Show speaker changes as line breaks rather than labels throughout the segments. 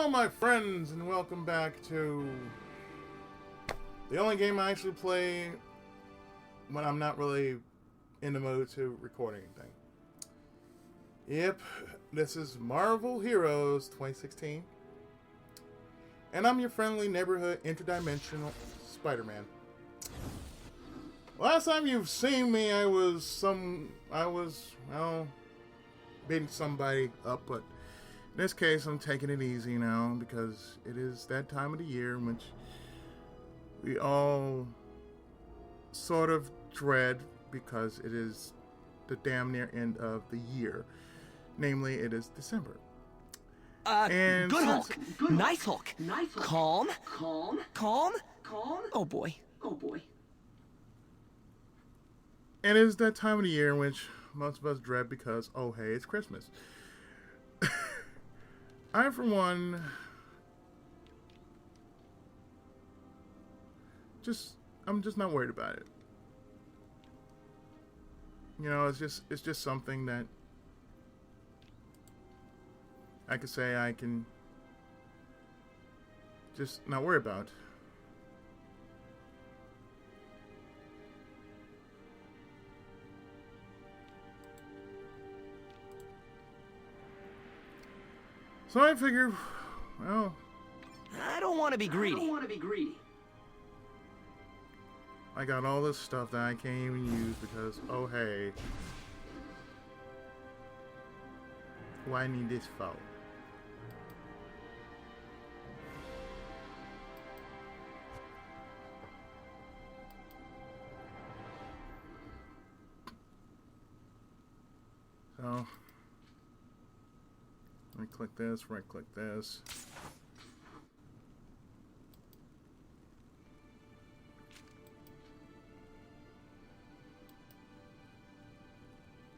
Hello, my friends, and welcome back to the only game I actually play when I'm not really in the mood to record anything. Yep, this is Marvel Heroes 2016, and I'm your friendly neighborhood interdimensional Spider-Man. Last time you've seen me, I was beating somebody up, but in this case, I'm taking it easy now because it is that time of the year in which we all sort of dread because it is the damn near end of the year. Namely, it is December.
Good Hulk. Nice Hulk. Calm. Oh boy.
And it is that time of the year in which most of us dread because, oh hey, it's Christmas. I, for one, I'm just not worried about it. You know, it's just something that I could say I can just not worry about. So I figure, well,
I don't want to be greedy.
I got all this stuff that I can't even use because, oh hey, why need this for? So, right click this, right click this.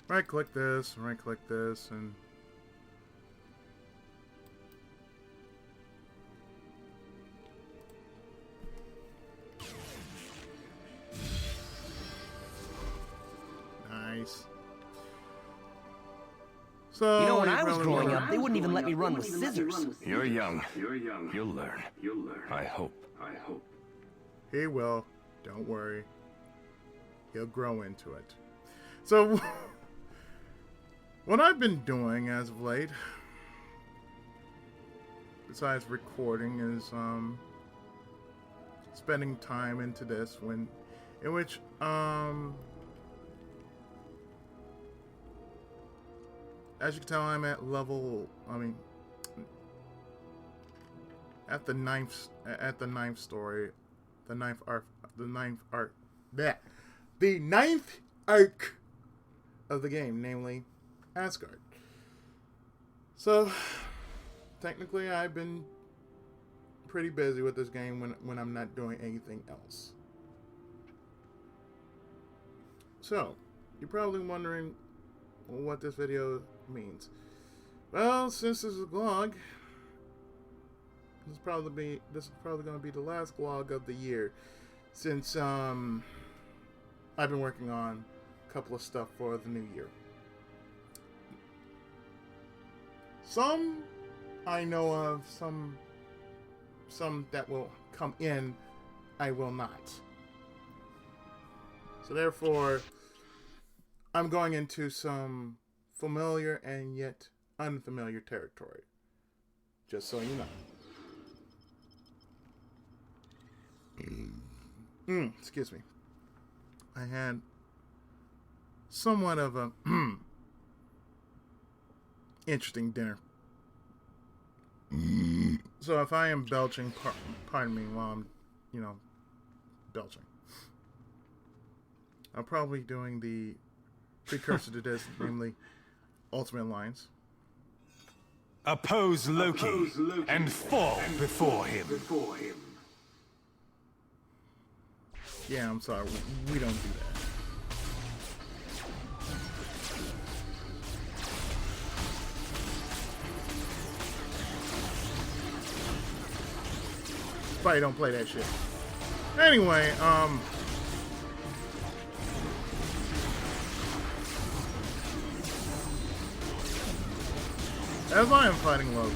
Right click this, and nice. So,
You know, when I was growing up, they wouldn't even let me run with scissors.
You're young. You'll learn. I hope.
He will. Don't worry. He'll grow into it. So, what I've been doing as of late, besides recording, is spending time into this in which as you can tell, I'm at level. At the ninth story, the ninth arc of the game, namely Asgard. So, technically, I've been pretty busy with this game when I'm not doing anything else. So, you're probably wondering what this video means. Well, since this is a vlog, this is probably going to be the last vlog of the year, since I've been working on a couple of stuff for the new year. Some I know of, some that will come in, I will not. So therefore, I'm going into some familiar and yet unfamiliar territory. Just so you know. Excuse me. I had somewhat of a interesting dinner. So if I am belching, pardon me while I'm, belching. I'm probably doing the precursor to this, namely Ultimate Alliance.
Oppose Loki and fall before him.
Yeah, I'm sorry. We don't do that. Probably don't play that shit. Anyway, as I am fighting Loki,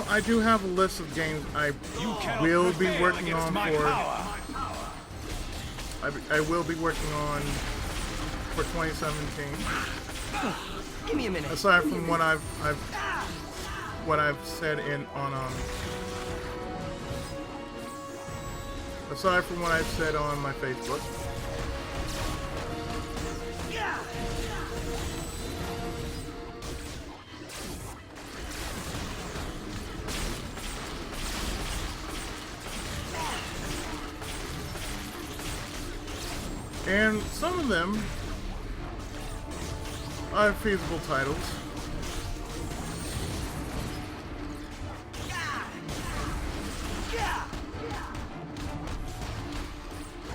Well, I do have a list of games I will be working on for. I will be working on for 2017.
Give me a minute.
Aside from what I've said aside from what I've said on my Facebook. And some of them are feasible titles.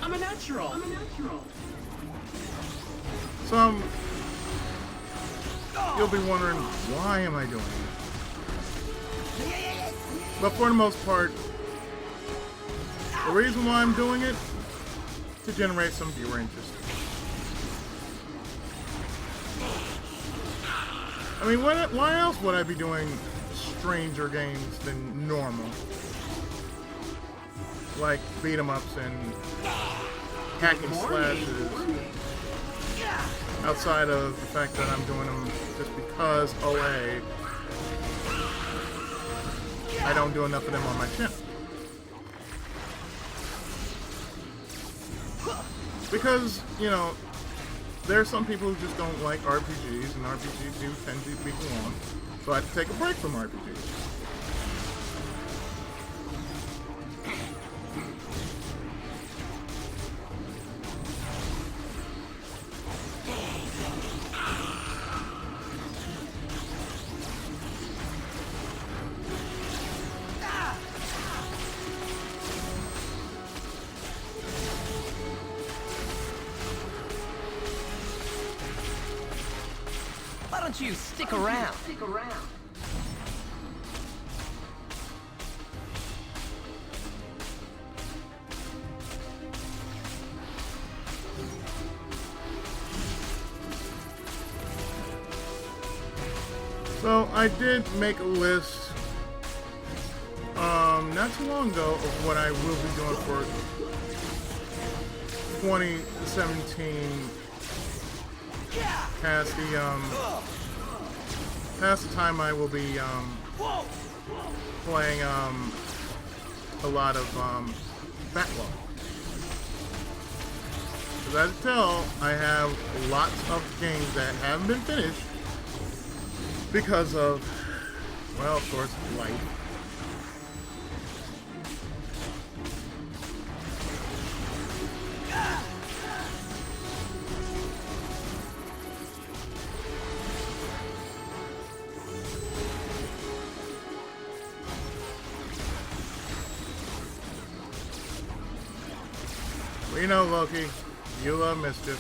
I'm a natural.
Some you'll be wondering, why am I doing it? But for the most part, the reason why I'm doing it, to generate some viewer interest. I mean, why else would I be doing stranger games than normal? Like beat 'em ups and hacking slashes. Outside of the fact that I'm doing them just because OA, I don't do enough of them on my channel. Because, you know, there are some people who just don't like RPGs, and RPGs do tend to be long, so I have to take a break from RPGs.
Why don't you stick around?
So I did make a list not too long ago of what I will be doing for 2017 past the time I will be playing a lot of backlog. As I can tell, I have lots of games that haven't been finished because of, well, of course, life. We know, Loki, you love mischief.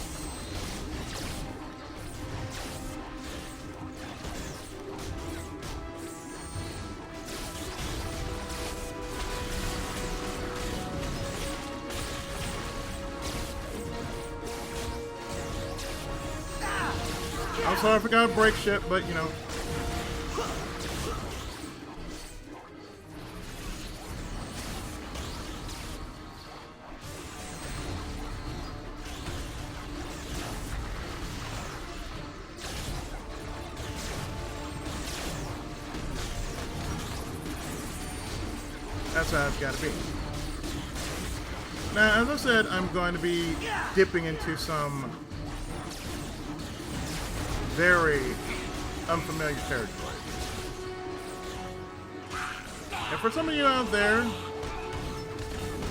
I'm sorry I forgot to break shit, but you know. That's how it's got to be. Now, as I said, I'm going to be dipping into some very unfamiliar territory. And for some of you out there,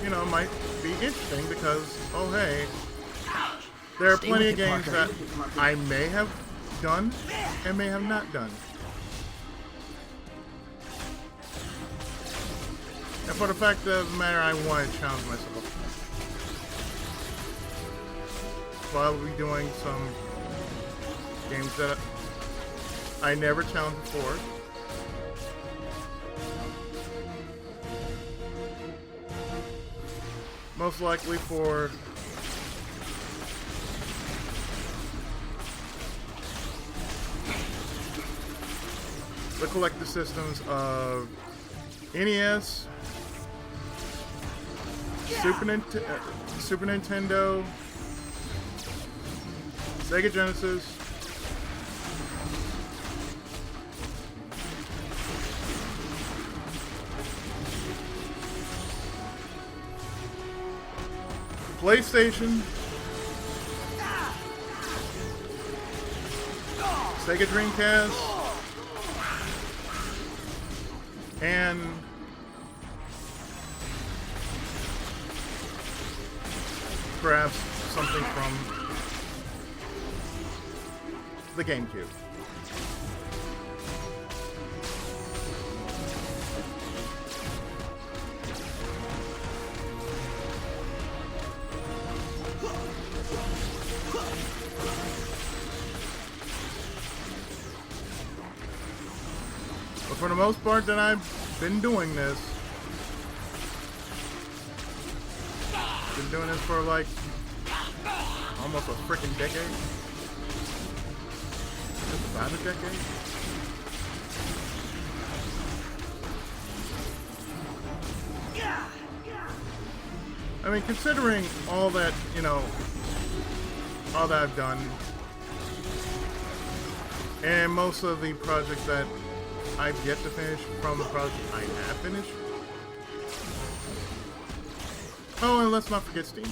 you know, it might be interesting because, oh hey, there are plenty of games that I may have done and may have not done. And for the fact of the matter, I want to challenge myself. So I will be doing some games that I never challenged before. Most likely for the collective systems of NES, Super Nintendo, Sega Genesis, PlayStation, Sega Dreamcast, and perhaps something from the GameCube. But for the most part that I've been doing this, been doing this for like almost a freaking decade. Just about a decade. I mean, considering all that, you know, all that I've done, and most of the projects that I've yet to finish from the project I have finished. Oh, and let's not forget Steam.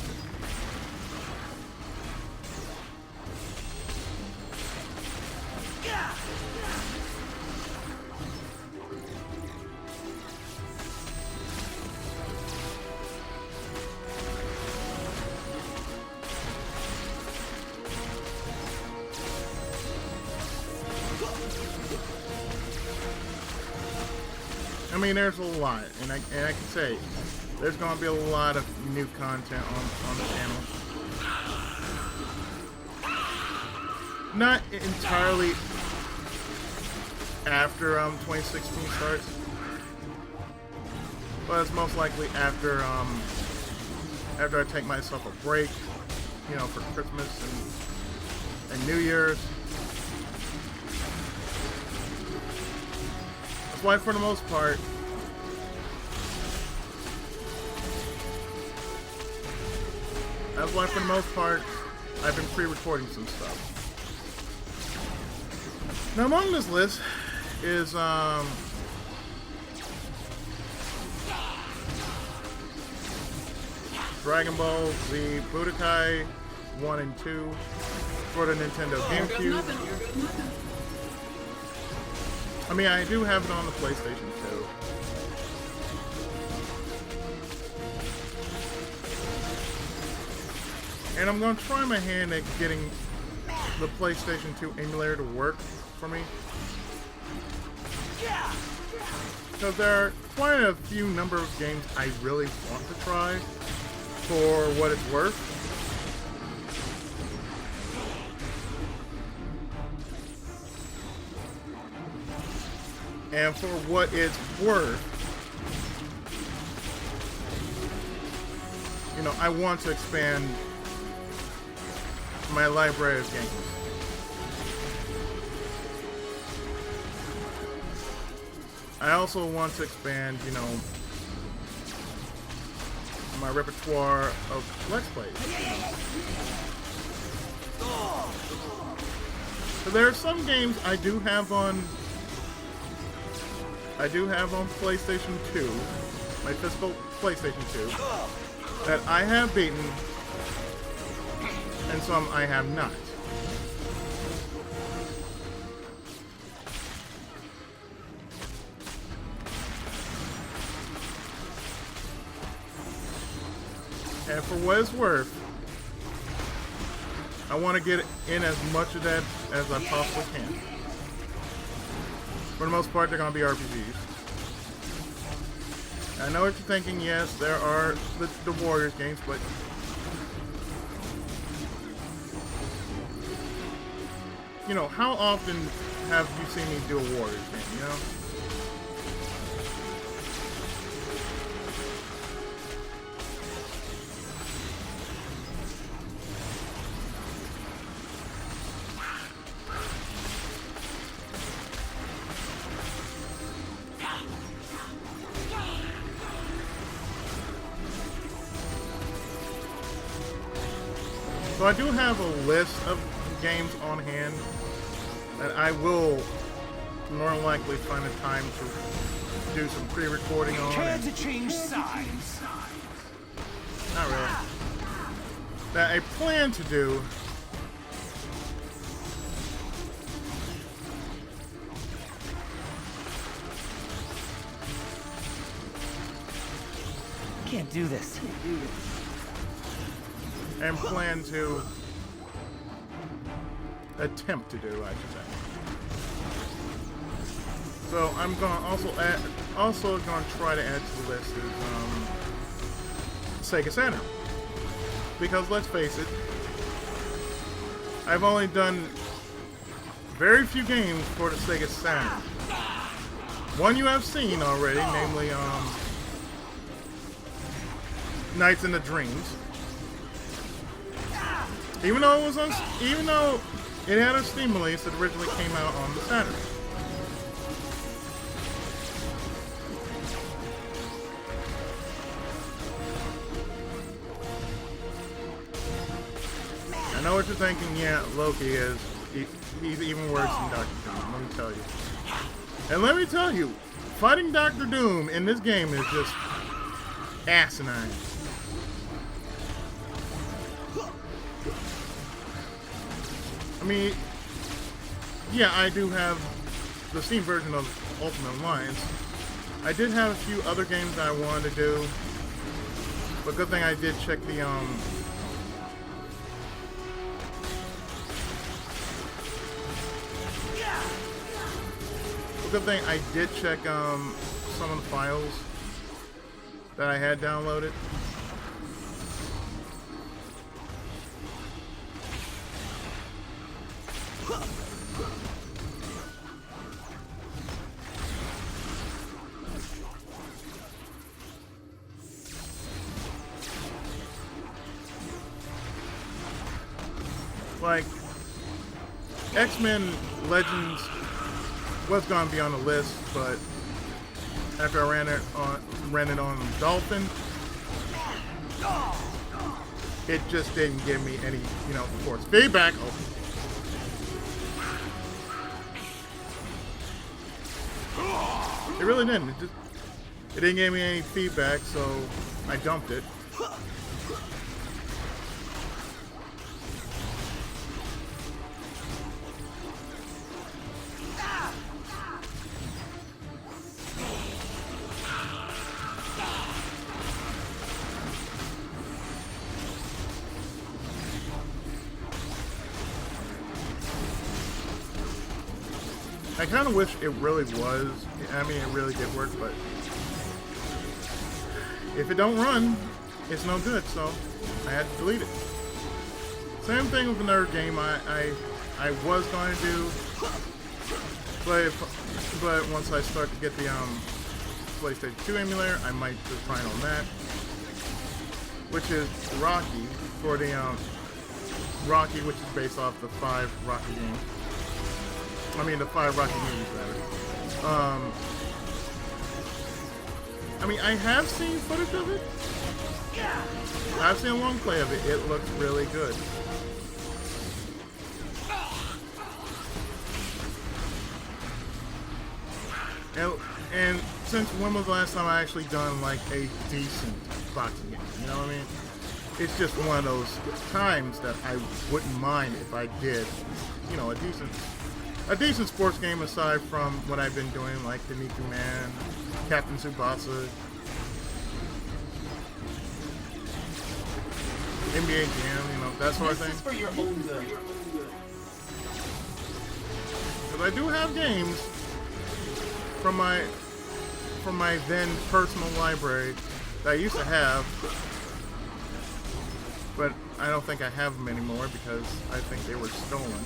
I mean, there's a lot, and I can say there's going to be a lot of new content on the channel. Not entirely after 2016 starts, but it's most likely after after I take myself a break, you know, for Christmas and New Year's. That's why, for the most part, I've been pre-recording some stuff. Now, among this list is Dragon Ball Z Budokai 1 and 2 for the Nintendo GameCube. I mean, I do have it on the PlayStation 2. And I'm going to try my hand at getting the PlayStation 2 emulator to work for me. Because there are quite a few number of games I really want to try for what it's worth. And for what it's worth, you know, I want to expand my library of games. I also want to expand, you know, my repertoire of Let's Plays. So there are some games I do have on PlayStation 2, my physical PlayStation 2, that I have beaten, and some I have not. And for what it's worth, I want to get in as much of that as I possibly can. For the most part, they're going to be RPGs. I know what you're thinking, yes, there are the Warriors games, but you know, how often have you seen me do a Warriors game, you know? So I do have a list of games on hand that I will more than likely find a time to do some pre-recording on.
Care to change sides?
Not really. That I plan to do.
Can't do this.
And plan to attempt to do, I should say. So I'm gonna try to add to the list is Sega Saturn, because let's face it, I've only done very few games for the Sega Saturn. One you have seen already, namely Nights in the Dreams. Even though it had a Steam release, it originally came out on the Saturn. I know what you're thinking. Yeah, Loki he's even worse than Dr. Doom. Let me tell you. And let me tell you, fighting Dr. Doom in this game is just asinine. I mean, yeah, I do have the Steam version of Ultimate Alliance. I did have a few other games that I wanted to do, but good thing I did check the good thing I did check some of the files that I had downloaded. Like, X-Men Legends was gonna be on the list, but after I ran it on Dolphin, it just didn't give me any, force feedback. Oh. It really didn't. It didn't give me any feedback, so I dumped it. I kind of wish it really was. I mean, it really did work, but if it don't run, it's no good. So I had to delete it. Same thing with another game I was going to do, but once I start to get the PlayStation 2 emulator, I might just try it on that, which is Rocky, for the Rocky, which is based off the 5 Rocky games. I mean, the 5 Rocky movies, rather. I mean, I have seen footage of it. I've seen a long play of it. It looks really good. And since when was the last time I actually done, like, a decent boxing game? You know what I mean? It's just one of those times that I wouldn't mind if I did, a decent sports game aside from what I've been doing, like the Niku Man, Captain Tsubasa, NBA Jam, that sort of thing.
This is for your own good.
Because I do have games from my then personal library that I used to have, but I don't think I have them anymore because I think they were stolen.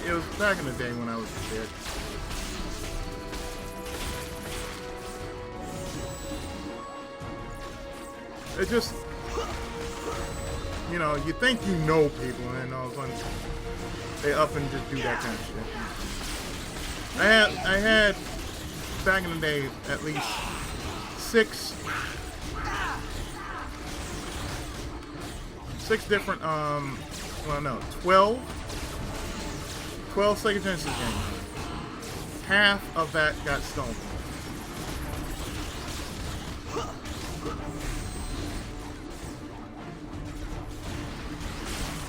It was back in the day when I was a kid. It just, you think you know people, and then all of a sudden they up and just do that kind of shit. I had back in the day at least 6 6 different, well, no, 12 Sega Genesis games. Half of that got stolen.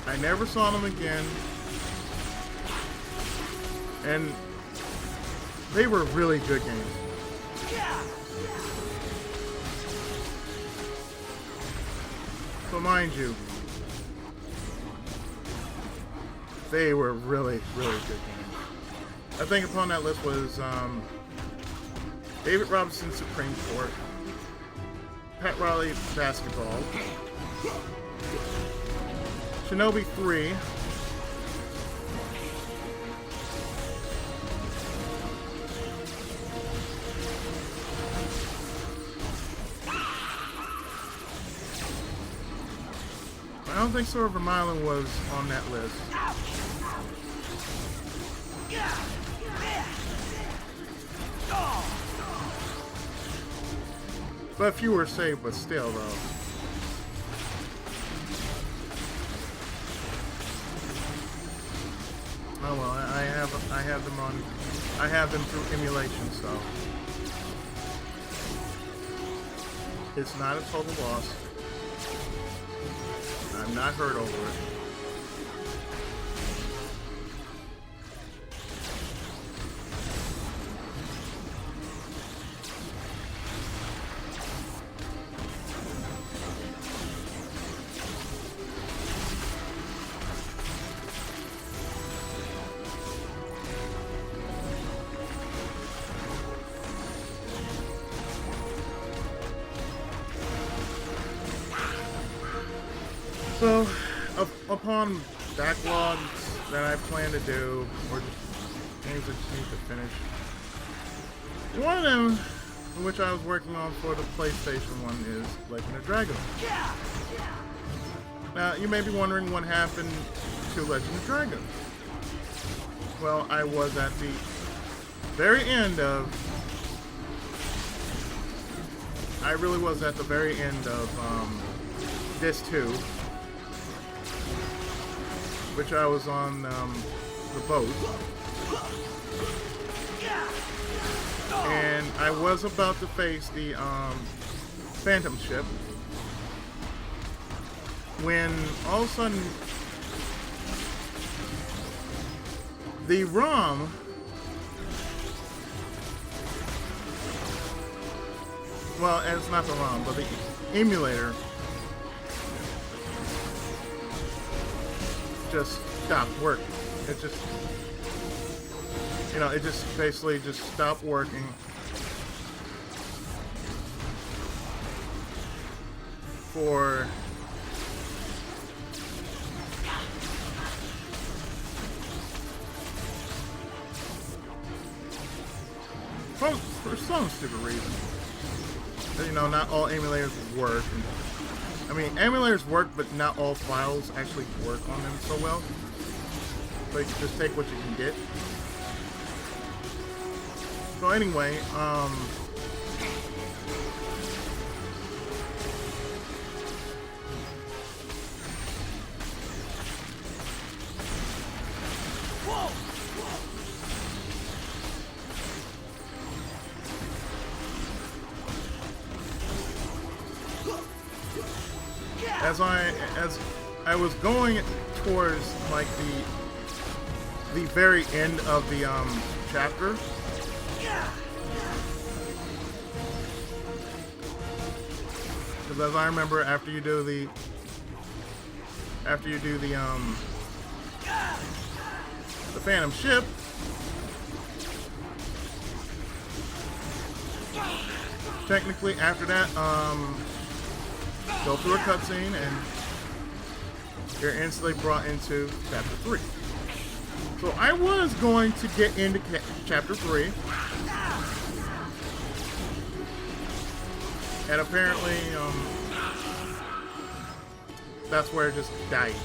I never saw them again. And they were really good games. So mind you, they were really, really good games. I think upon that list was David Robinson Supreme Court, Pat Riley Basketball, Shinobi 3, I don't think Sword of Island was on that list. But few were saved, but still though. Oh well, I have them through emulation, so it's not a total loss. I'm not hurt over it. So, upon backlogs that I plan to do, or just games I just need to finish, one of them, which I was working on for the PlayStation one, is Legend of Dragon. Now, you may be wondering what happened to Legend of Dragon. Well, I was at the very end of... I really was at the very end of Disc 2. Which I was on the boat, and I was about to face the Phantom ship when all of a sudden the ROM well, it's not the ROM, but the emulator just stopped working. It just, it just basically just stopped working. For some stupid reason. Not all emulators work. I mean, emulators work, but not all files actually work on them so well. So you can just take what you can get. So anyway, as I was going towards like the very end of the chapter, because as I remember, after you do the Phantom ship, technically after that, go through a cutscene and you're instantly brought into chapter 3. So I was going to get into chapter 3, and apparently that's where it just died.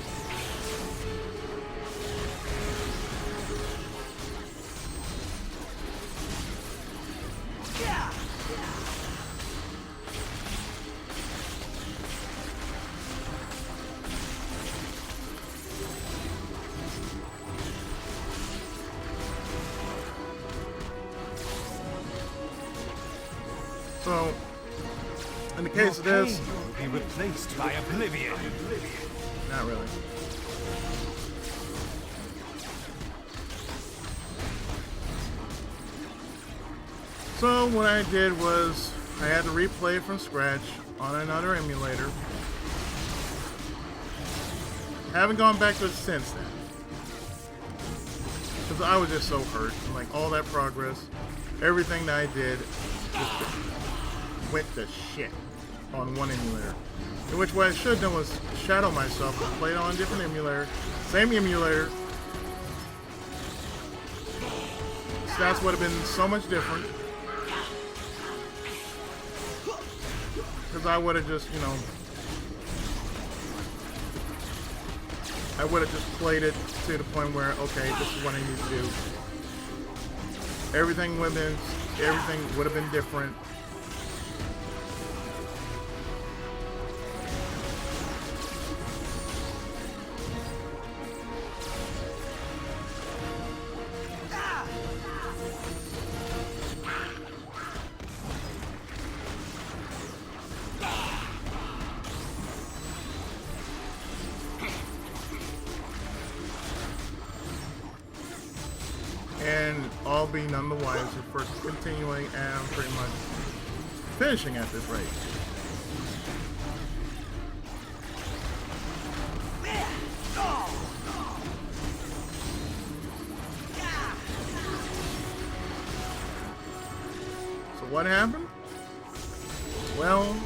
So, in the case of this,
will be replaced by oblivion.
not really. So what I did was I had to replay it from scratch on another emulator. Haven't gone back to it since then. Because I was just so hurt. Like, all that progress, everything that I did just went to shit on one emulator. In which what I should have done was shadow myself and play it on a different emulator. Same emulator. Stats would have been so much different. Because I would have just, you know, I would have just played it to the point where, okay, this is what I need to do. Everything would have been different. And I'll be none the wiser for continuing and pretty much finishing at this rate. So what happened? Well,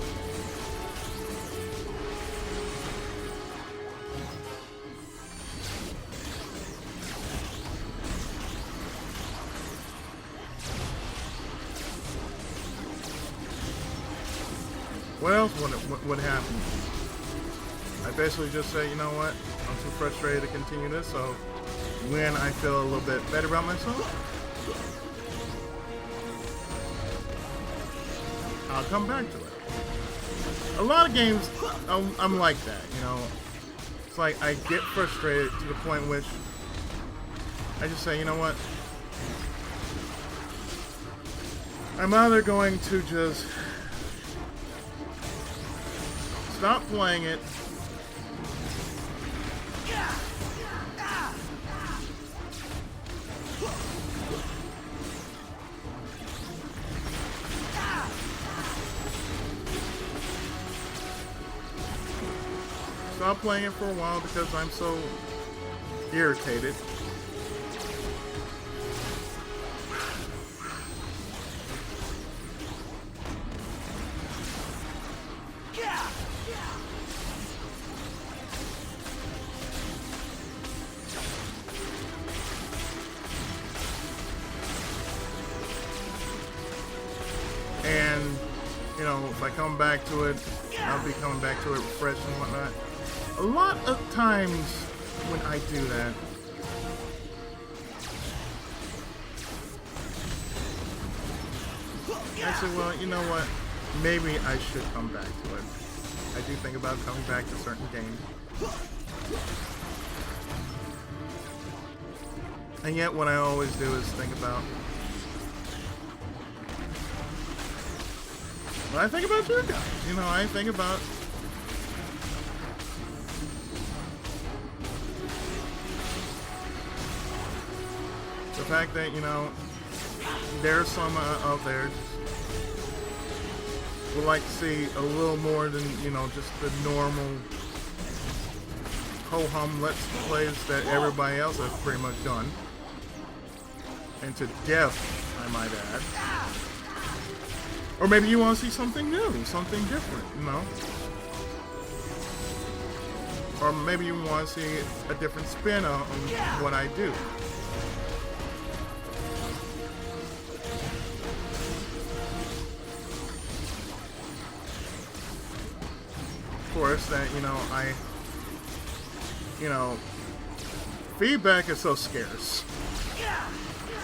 what else would happen? I basically just say, you know what? I'm too frustrated to continue this, so when I feel a little bit better about myself, I'll come back to it. A lot of games, I'm like that, you know? It's like I get frustrated to the point in which I just say, you know what? I'm either going to just stop playing it, for a while because I'm so irritated. And, you know, if I come back to it, I'll be coming back to it refreshed and whatnot. A lot of times when I do that, I say, well, you know what? Maybe I should come back to it. I do think about coming back to certain games. And yet what I always do is think about, well, I think about you guys. You know, I think about the fact that, you know, there's some out there would like to see a little more than, you know, just the normal ho-hum let's plays that everybody else has pretty much done. And to death, I might add. Or maybe you want to see something new, something different, you know? Or maybe you want to see a different spin on what I do. Of course, that, you know, feedback is so scarce.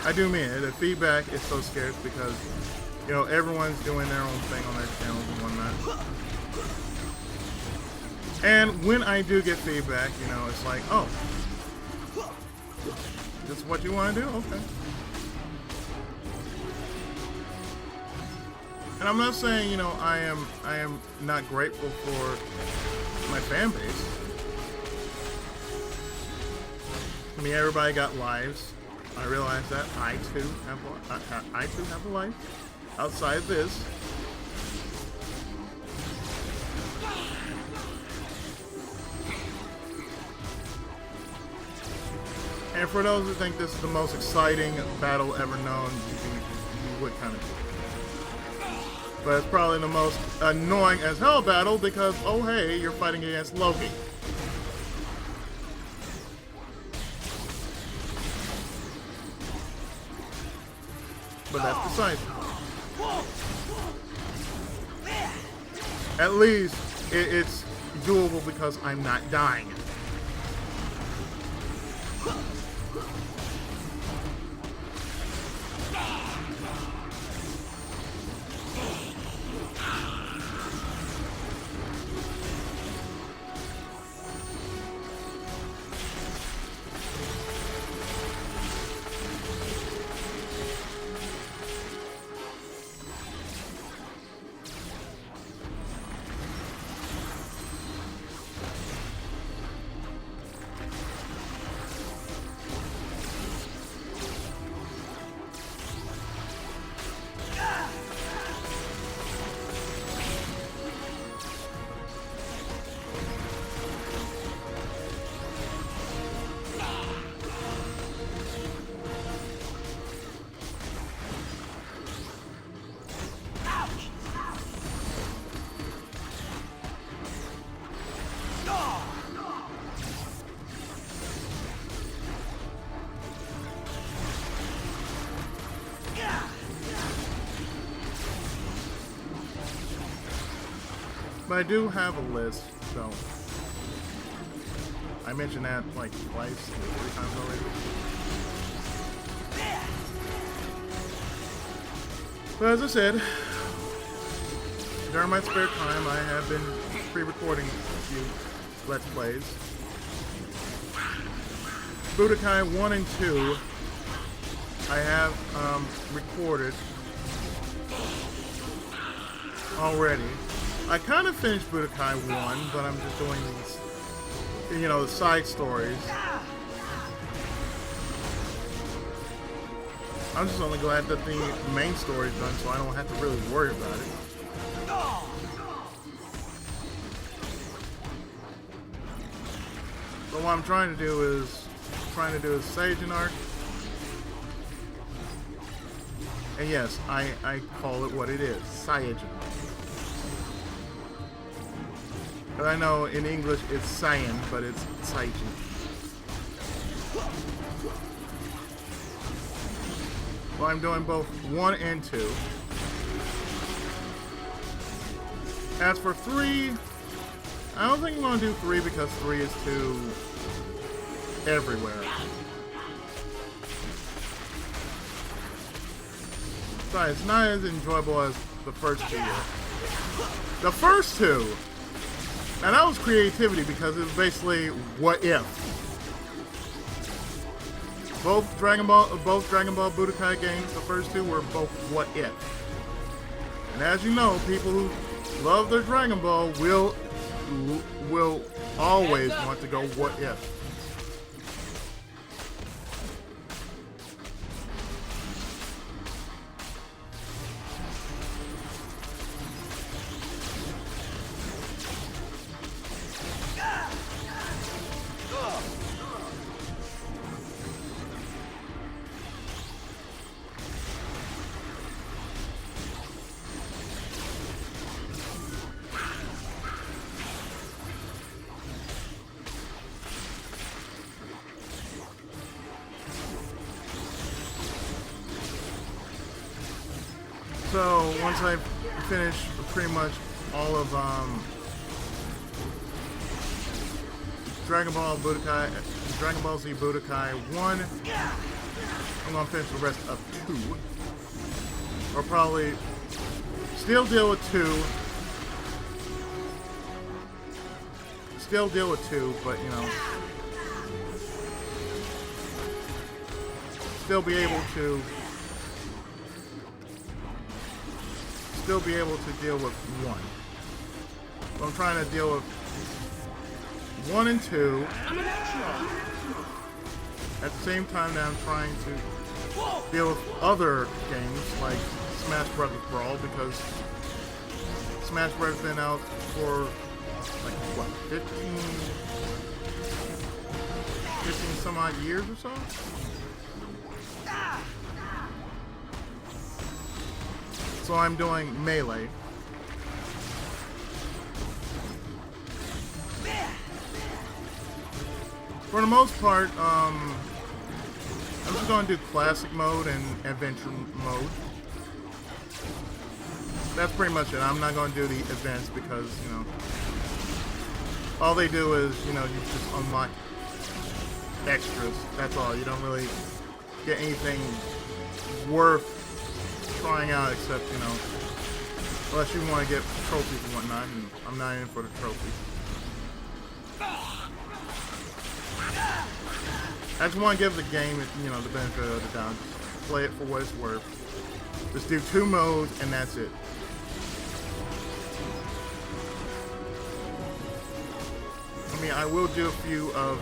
I do mean it. The feedback is so scarce because, you know, everyone's doing their own thing on their channels and whatnot. And when I do get feedback, you know, it's like, oh, this is what you want to do? Okay. And I'm not saying, you know, I am not grateful for my fan base. I mean, everybody got lives. I realize that I too have a life outside this. And for those who think this is the most exciting battle ever known, you would kind of. But it's probably the most annoying as hell battle because, oh hey, you're fighting against Loki. But that's besides. At least it's doable because I'm not dying. But I do have a list, so I mentioned that like twice or 3 times already. But as I said, during my spare time, I have been pre-recording a few Let's Plays. Budokai 1 and 2, I have recorded already. I kind of finished Budokai 1, but I'm just doing these, you know, the side stories. I'm just only glad that the main story is done, so I don't have to really worry about it. So what I'm trying to do is Saiyajin arc. And yes, I call it what it is, Saiyajin. But I know in English it's Saiyan, but it's Saiyajin. Well, I'm doing both 1 and 2. As for 3, I don't think I'm going to do 3 because 3 is too everywhere. Besides, it's not as enjoyable as the first 2 yet. The first 2! Now that was creativity because it was basically what if. Both Dragon Ball Budokai games, the first 2 were both what if. And as you know, people who love their Dragon Ball will always want to go what if. So once I finish pretty much all of Dragon Ball Z Budokai 1, I'm gonna finish the rest of 2. Or probably still deal with 2. Still deal with 2, but you know, still be able to still be able to deal with 1. So I'm trying to deal with 1 and 2 at the same time that I'm trying to deal with other games like Smash Brothers Brawl, because Smash Bros. Been out for like what, 15 some odd years or so? So I'm doing Melee. For the most part, I'm just going to do Classic Mode and Adventure Mode. That's pretty much it. I'm not going to do the events because, you know, all they do is, you know, you just unlock extras. That's all. You don't really get anything worth trying out except, you know, unless you want to get trophies and whatnot, and I'm not in for the trophies. I just want to give the game, you know, the benefit of the doubt. Just play it for what it's worth. Just do 2 modes and that's it. I mean, I will do a few of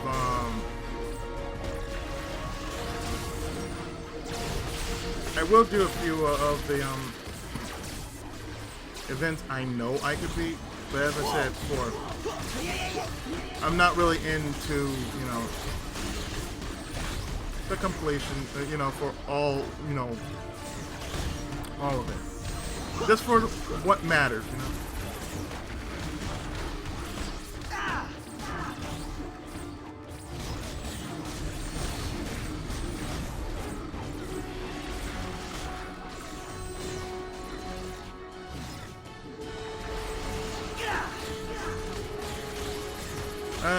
the events I know I could beat, but as I said before, I'm not really into, you know, the completion, you know, for all, you know, all of it. Just for what matters, you know.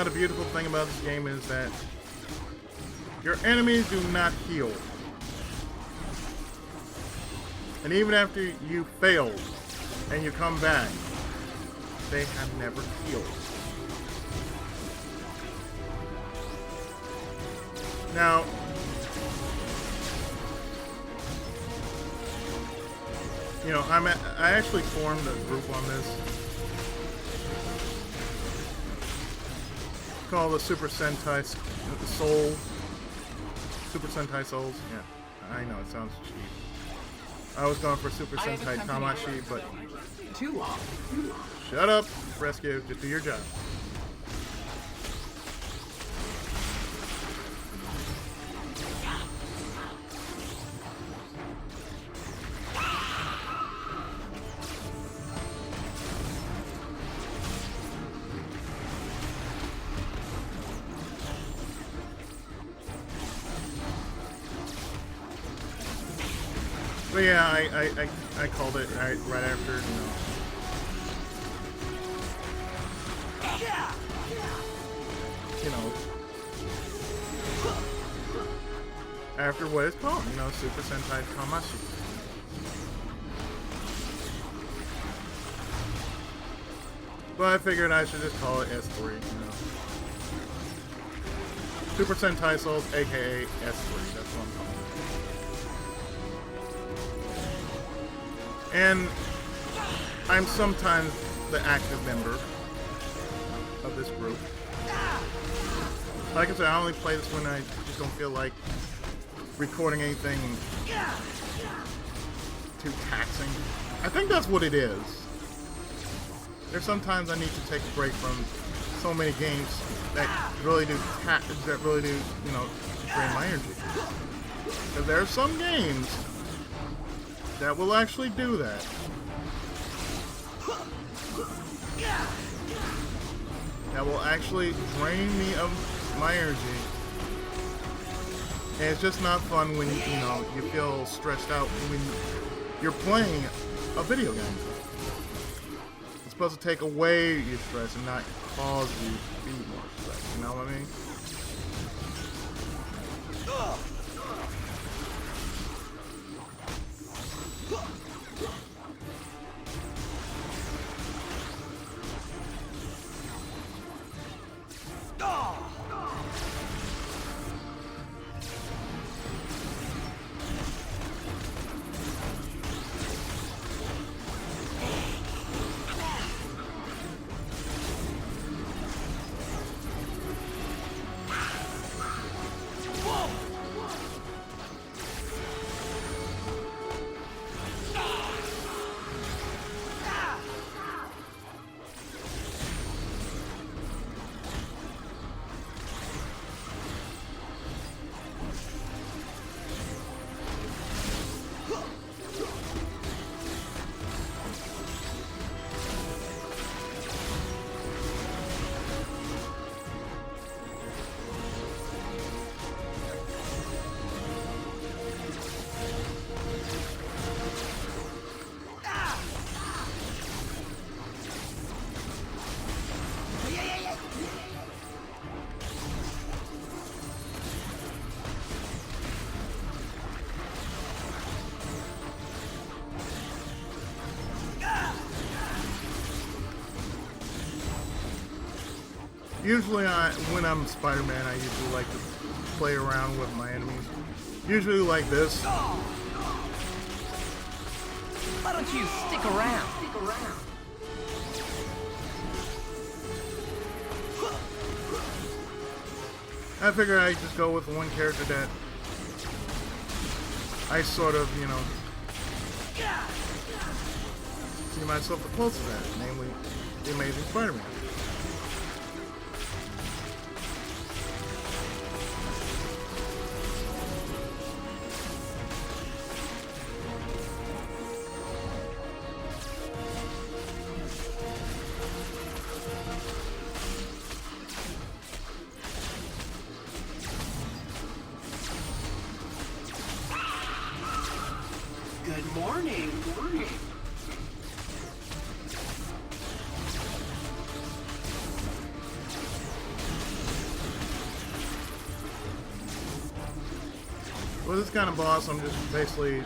The beautiful thing about this game is that your enemies do not heal. And even after you fail and you come back, they have never healed. Now, you know, I actually formed a group on this called the Super Sentai Soul. Super Sentai Souls. Yeah, I know it sounds cheap. I was going for Super Sentai Tamashi, but
Too long.
shut up, Rescue. Just do your job. But yeah, I called it right after, you know. You know, after what it's called, you know, Super Sentai Tamashi. But I figured I should just call it S3, you know. Super Sentai Souls, aka S3, that's what I'm calling it. And I'm sometimes the active member of this group. Like I said, I only play this when I just don't feel like recording anything too taxing. I think that's what it is. There's sometimes I need to take a break from so many games that really do, you know, drain my energy. Because there are some games that will actually do that. That will actually drain me of my energy. And it's just not fun when, you know, you feel stressed out when you're playing a video game. It's supposed to take away your stress and not cause you to be more stressed. You know what I mean? Usually, when I'm Spider-Man, I usually like to play around with my enemies. Usually like this.
Why don't you stick around?
I figure I just go with one character that I sort of, you know, see myself the closest at, namely the Amazing Spider-Man.
Good morning.
With this kind of boss, I'm just basically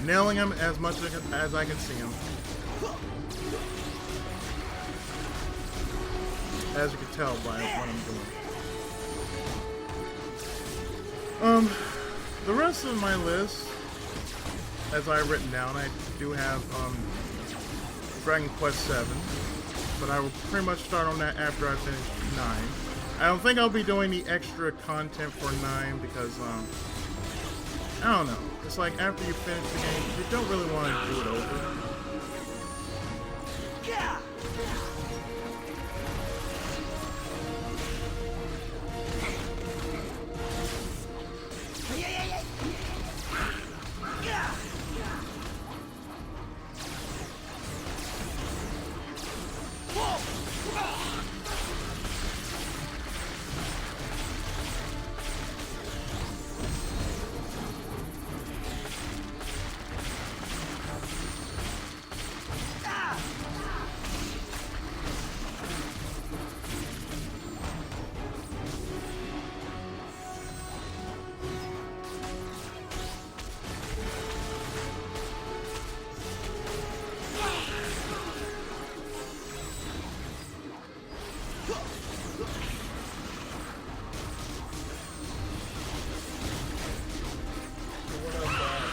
nailing him as much as I can see him. As you can tell by what I'm doing. The rest of my list, as I've written down, I do have Dragon Quest VII, but I will pretty much start on that after I finish 9. I don't think I'll be doing the extra content for 9 because, I don't know. It's like after you finish the game, you don't really want to do it over.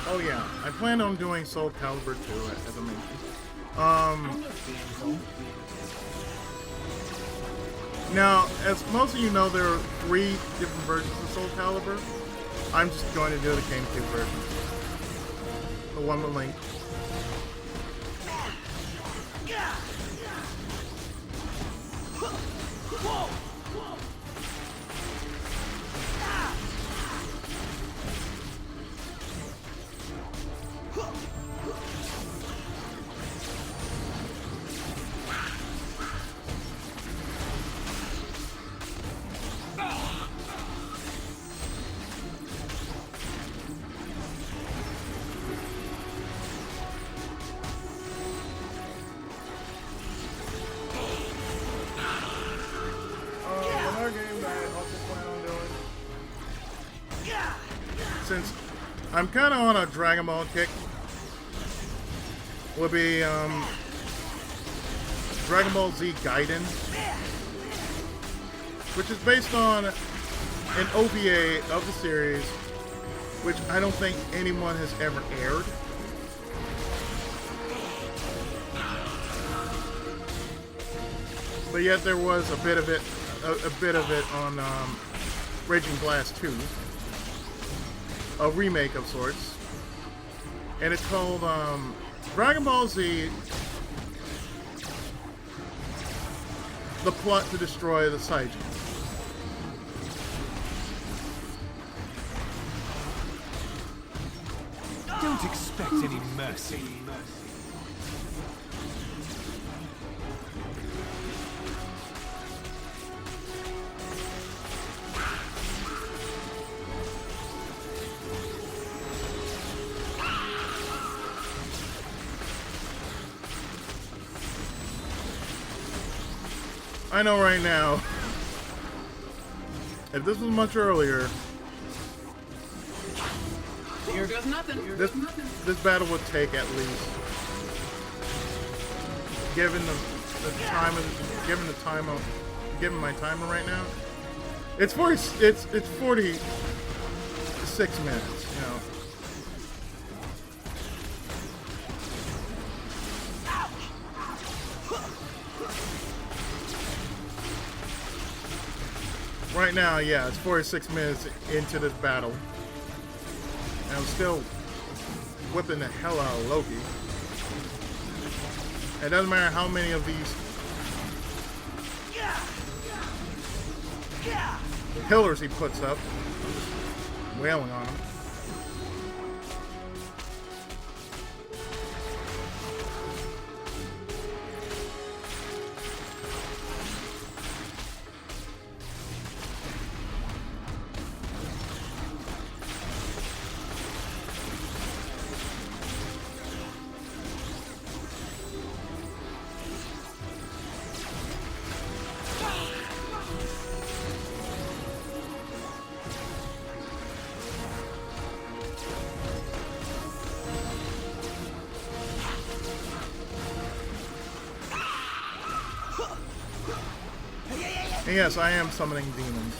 Oh yeah, I plan on doing Soul Calibur 2, as I mentioned. Now, as most of you know, there are 3 different versions of Soul Calibur. I'm just going to do the GameCube version. The one with Link. Since I'm kind of on a Dragon Ball kick, will be Dragon Ball Z Gaiden, which is based on an OVA of the series, which I don't think anyone has ever aired. But yet there was a bit of it on Raging Blast 2. A remake of sorts, and it's called Dragon Ball Z: The Plot to Destroy the Saiyajin.
Don't expect any mercy.
I know right now, if this was much earlier,
Here goes nothing.
this battle would take at least, given the time of giving my timer right now. It's 46 minutes, you know. Right now, yeah, it's 46 minutes into this battle. And I'm still whipping the hell out of Loki. It doesn't matter how many of these pillars he puts up. I'm just wailing on him. And yes, I am summoning demons.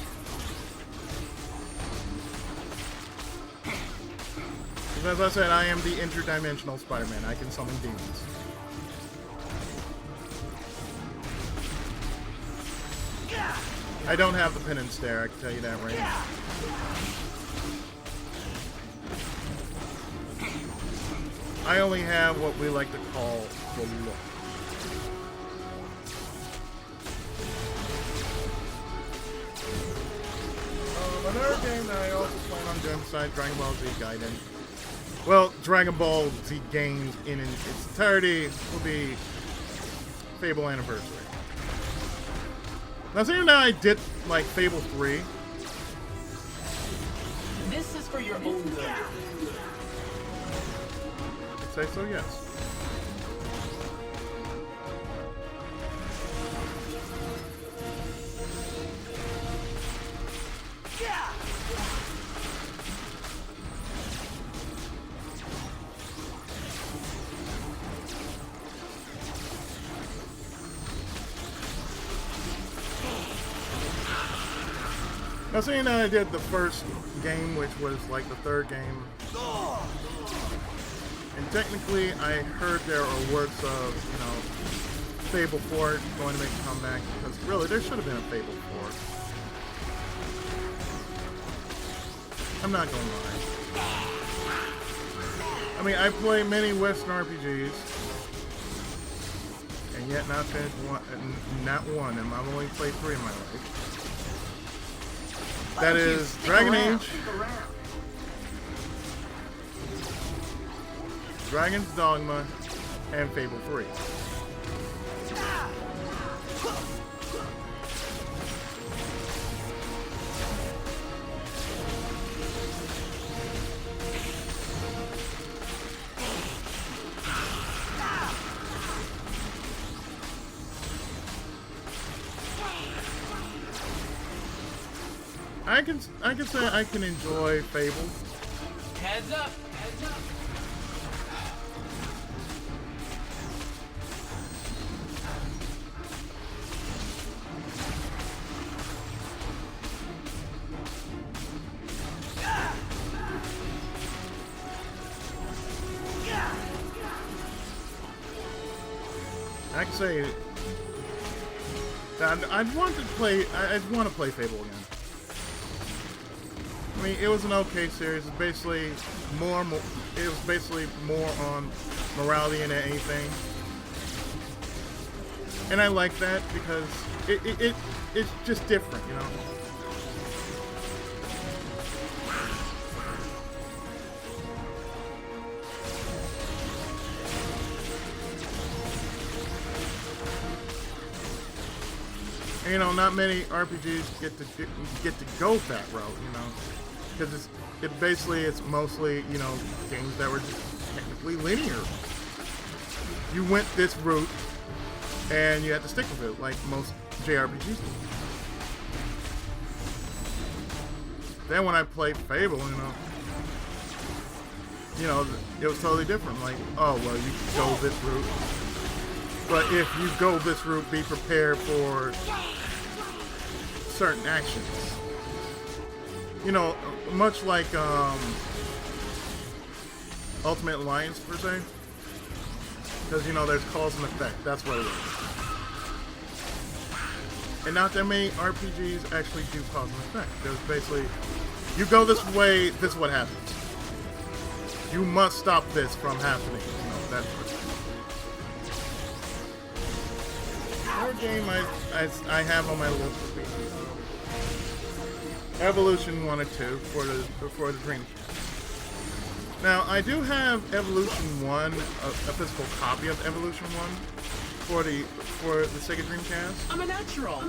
As I said, I am the interdimensional Spider-Man. I can summon demons. I don't have the penance stare, I can tell you that right now. I only have what we like to call the look. Another game that I also plan on doing besides Dragon Ball Z Gaiden. Well, Dragon Ball Z games in its entirety will be Fable Anniversary. Now, seeing that I did like Fable 3.
This is for your own good.
I'd say so, yes. Now, seeing that I did the first game, which was like the third game, and technically I heard there are works of, you know, Fable 4 going to make a comeback, because really, there should have been a Fable 4. I'm not going to lie. I mean, I play many Western RPGs, and yet not finished not one, and I've only played 3 in my life. That is Dragon Age, Dragon's Dogma, and Fable 3. I can say I can enjoy Fable.
Heads up! Heads up!
I can say that I'd want to play Fable again. I mean, it was an okay series. It's basically more on morality than anything, and I like that because it's just different, you know. And, you know, not many RPGs get to go that route, you know. Because it's mostly, you know, games that were just technically linear. You went this route, and you had to stick with it, like most JRPGs do. Then when I played Fable, you know, it was totally different. Like, oh, well, you can go this route. But if you go this route, be prepared for certain actions. You know, much like Ultimate Alliance per se, because you know there's cause and effect. That's what it is. And not that many RPGs actually do cause and effect. There's basically, you go this way, this is what happens. You must stop this from happening. You know, that's third game I have on my list would be Evolution 1 and 2 for the Dreamcast. Now I do have Evolution 1, a physical copy of Evolution 1 for the Sega Dreamcast.
I'm a natural.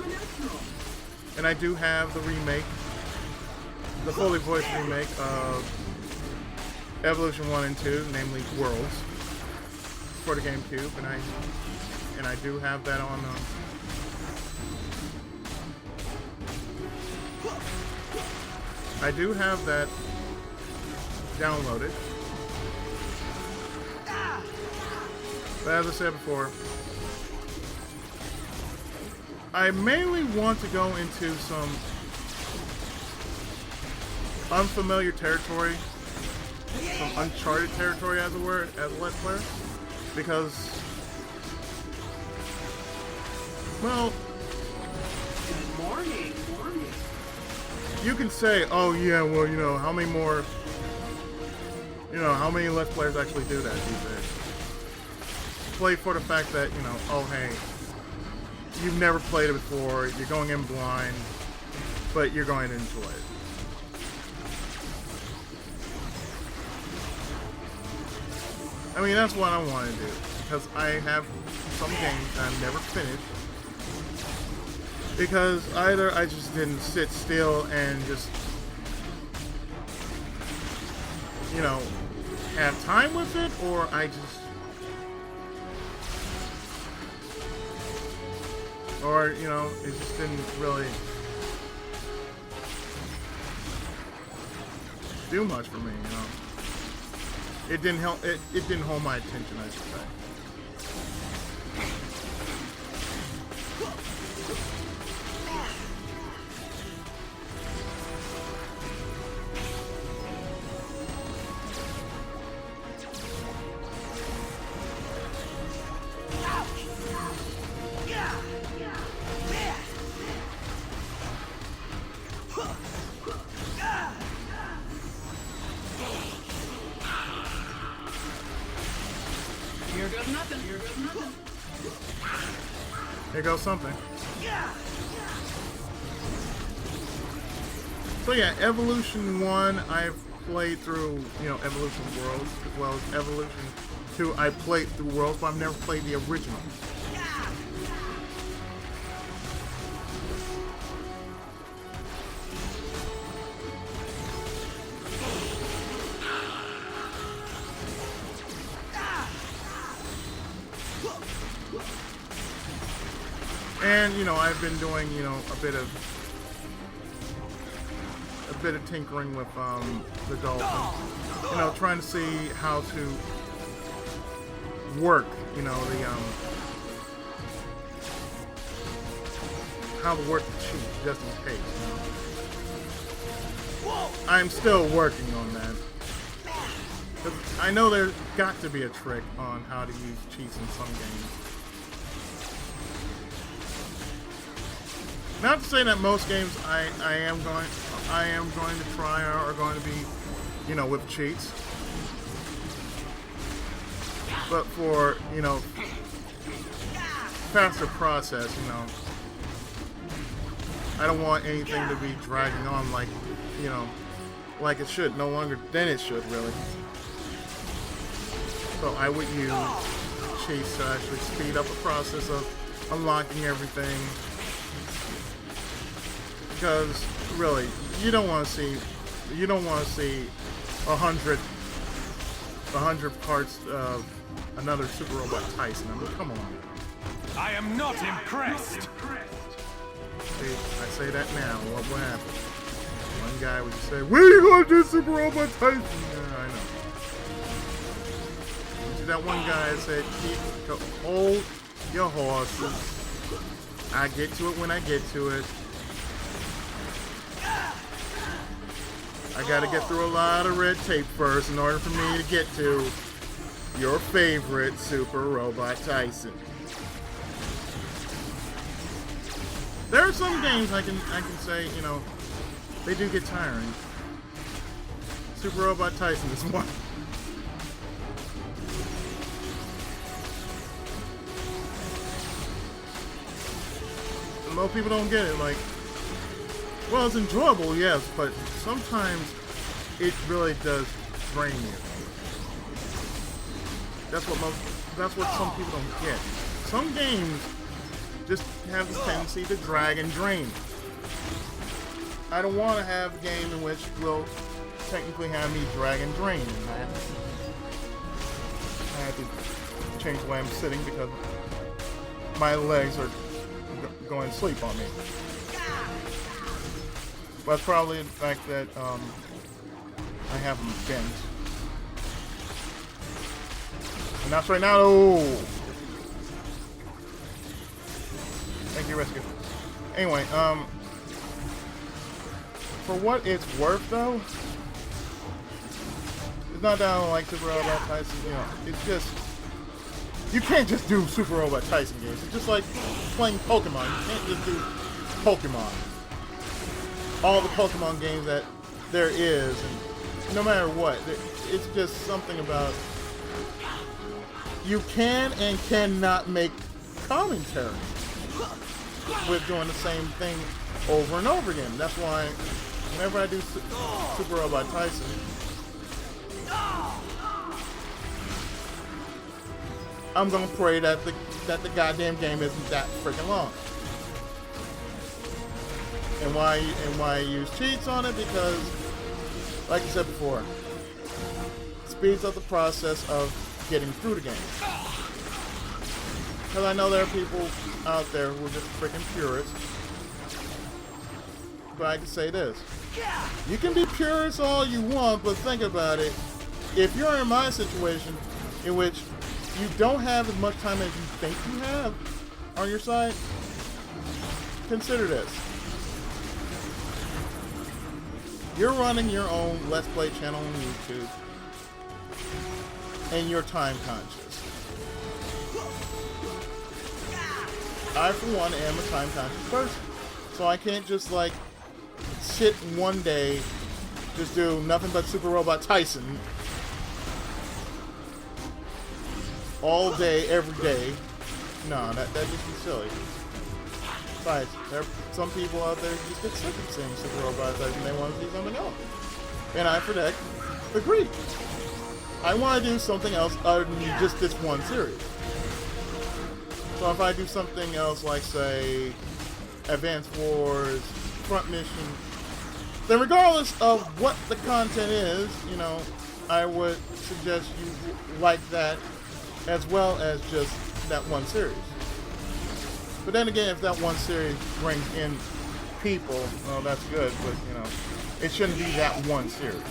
And I do have the remake, the fully voiced remake of Evolution 1 and 2, namely Worlds, for the GameCube, and I do have that on. I do have that downloaded. But as I said before, I mainly want to go into some unfamiliar territory, some uncharted territory, as it were, as a Let's Player, because, well,
Good morning.
you can say, oh yeah, well, you know, how many more, you know, how many Let's Players actually do that these days? Play for the fact that, you know, oh hey, you've never played it before, you're going in blind, but you're going to enjoy it. I mean, that's what I want to do, because I have some games that I've never finished, because either I just didn't sit still and just, you know, have time with it, or I just, or, you know, it just didn't really do much for me, you know. It didn't help. It didn't hold my attention, I should say. Here goes something. So yeah, Evolution 1 I've played through, you know, Evolution Worlds, as well as Evolution 2 I played through Worlds, but I've never played the original. And, you know, I've been doing, you know, a bit of tinkering with the Dolphin. You know, trying to see how to work, you know, the how to work the cheat, just in case. You know? I'm still working on that. 'Cause I know there's got to be a trick on how to use cheats in some games. Not to say that most games I am going to try are going to be, you know, with cheats. But for, you know, faster process, you know, I don't want anything to be dragging on like, you know, like it should, no longer than it should, really. So I would use cheats to actually speed up the process of unlocking everything. Because really, you don't want to see 100 parts of another Super Robot Tyson. I mean, come on.
I am not impressed.
See, I say that now. What will happen? One guy would just say, "Where are you going to do Super Robot Tyson?" Yeah, I know. See, that one guy said, "Hold your horses. I get to it when I get to it." I gotta get through a lot of red tape first in order for me to get to your favorite Super Robot Tyson. There are some games I can say, you know, they do get tiring. Super Robot Tyson is one. Most people don't get it. Like, well, it's enjoyable, yes, but sometimes it really does drain you. That's what some people don't get. Some games just have the tendency to drag and drain. I don't want to have a game in which will technically have me drag and drain. I have to change the way I'm sitting because my legs are going to sleep on me. But it's probably the fact that I have them bent. And that's right now. Oh. Thank you, Rescue. Anyway, for what it's worth, though, it's not that I don't like Super Robot Tyson. You know, it's just you can't just do Super Robot Tyson games. It's just like playing Pokemon. You can't just do Pokemon. All the Pokemon games that there is, and no matter what, it's just something about you can and cannot make commentary with doing the same thing over and over again. That's why whenever I do Super Robot Tyson, I'm gonna pray that the goddamn game isn't that freaking long. And why I use cheats on it? Because, like I said before, it speeds up the process of getting through the game. Because I know there are people out there who are just freaking purists. But I can say this. You can be purist all you want, but think about it. If you're in my situation, in which you don't have as much time as you think you have on your side, consider this. You're running your own Let's Play channel on YouTube, and you're time conscious. I, for one, am a time conscious person. So I can't just, like, sit one day, just do nothing but Super Robot Tyson all day, every day. No, that'd just be silly. Besides, there are some people out there who just get sick of seeing Super Robot Tyson and they want to see something else. And I, for that, agree. I want to do something else other than just this one series. So if I do something else like, say, Advance Wars, Front Mission, then regardless of what the content is, you know, I would suggest you like that as well as just that one series. But then again, if that one series brings in people, well, that's good, but, you know, it shouldn't be that one series.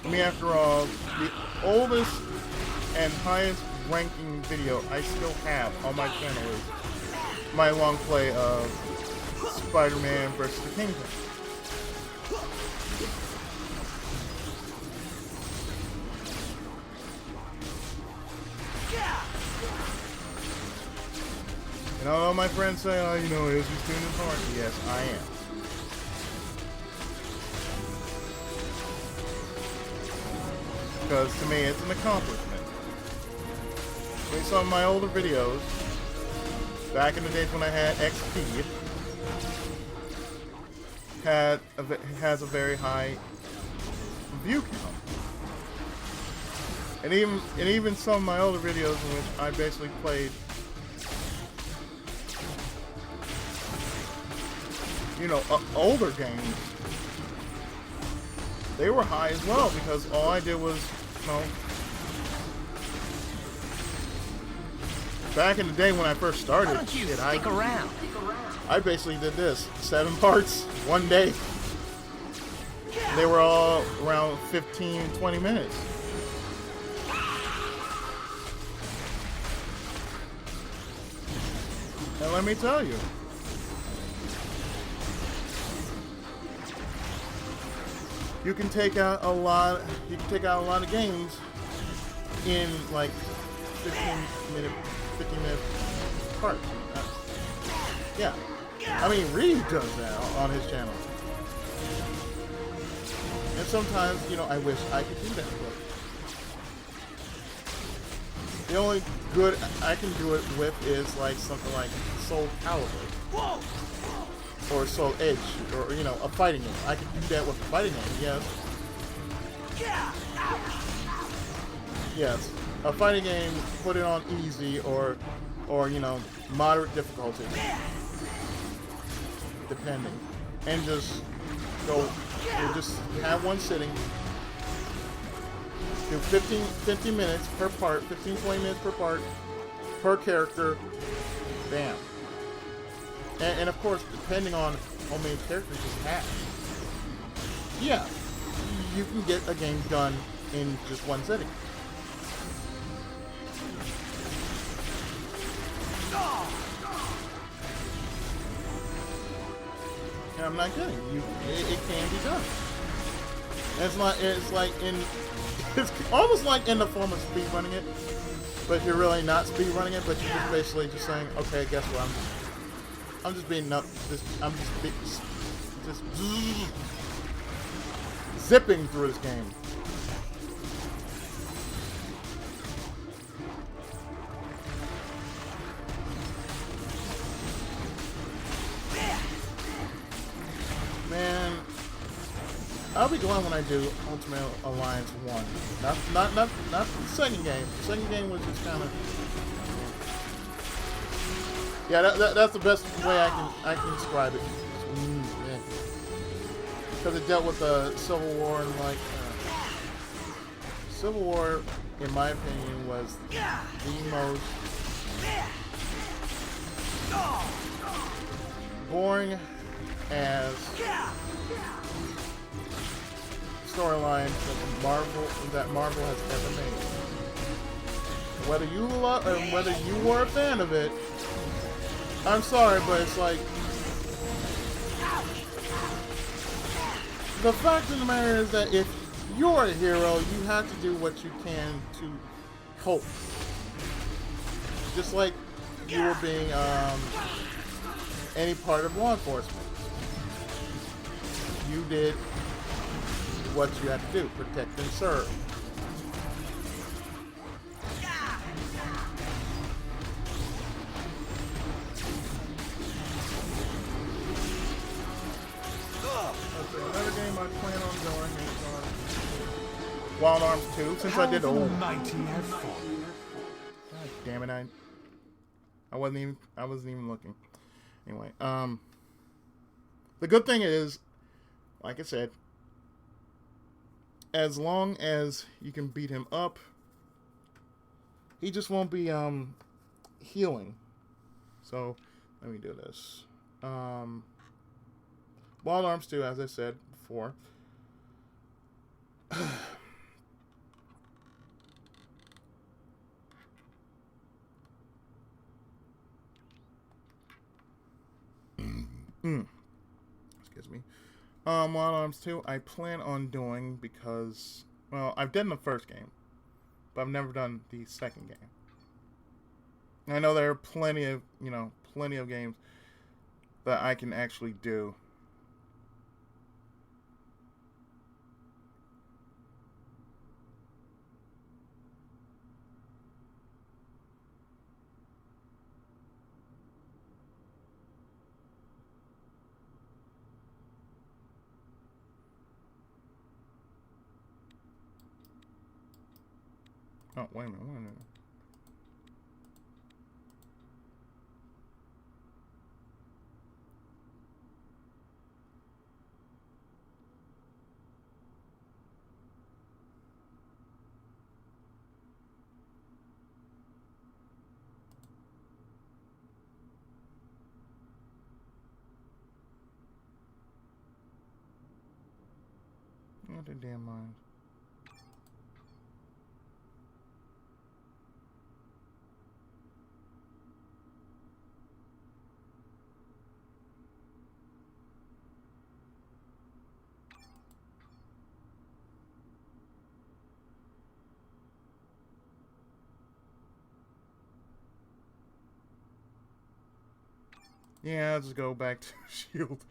I mean, after all, the oldest and highest ranking video I still have on my channel is my long play of Spider-Man vs. the Kingpin. And although my friends say, oh, you know, it's just doing his heart, yes, I am. Because to me, it's an accomplishment. I mean, some of my older videos, back in the days when I had XP, has a very high view count. And even some of my older videos in which I basically played, you know, older games, they were high as well, because all I did was, you know, back in the day when I first started, I basically did this, 7 parts, one day. They were all around 15, 20 minutes. And let me tell you, you can take out a lot. You can take out a lot of games in like 15 minute parts. Yeah. I mean, Reed does that on his channel. And sometimes, you know, I wish I could do that. But the only good I can do it with is like something like Soul Calibur. Or Soul Edge. Or, you know, a fighting game. I can do that with a fighting game, yes. Yes. A fighting game, put it on easy or you know, moderate difficulty. Depending. And just go, just have one sitting. Do 15 minutes per part, 15-20 minutes per part, per character. Bam. And of course, depending on how many characters you have, yeah, you can get a game done in just one sitting. And I'm not kidding. It can be done. It's almost like in the form of speed running it, but you're really not speed running it. But you're just basically just saying, okay, guess what? I'm just being up. Just zipping through this game. Man, I'll be glad when I do Ultimate Alliance 1. Not the second game. The second game was just kind of, yeah. That's the best way I can describe it. Because it dealt with the Civil War and like Civil War, in my opinion, was the most boring as storyline that Marvel has ever made. Whether you love or whether you were a fan of it, I'm sorry, but it's like the fact of the matter is that if you're a hero, you have to do what you can to help. Just like you were being any part of law enforcement. You did what you had to do, protect and serve. Another game I plan on doing is Wild Arms 2, since I did God damn it, I wasn't even looking. Anyway, the good thing is, like I said, as long as you can beat him up, he just won't be healing. So let me do this. Wild Arms 2, as I said before. Excuse me. Wild Arms 2, I plan on doing because, well, I've done the first game, but I've never done the second game. I know there are plenty of games that I can actually do. Oh, wait a minute. What the damn mind? Yeah, I'll just go back to Shield.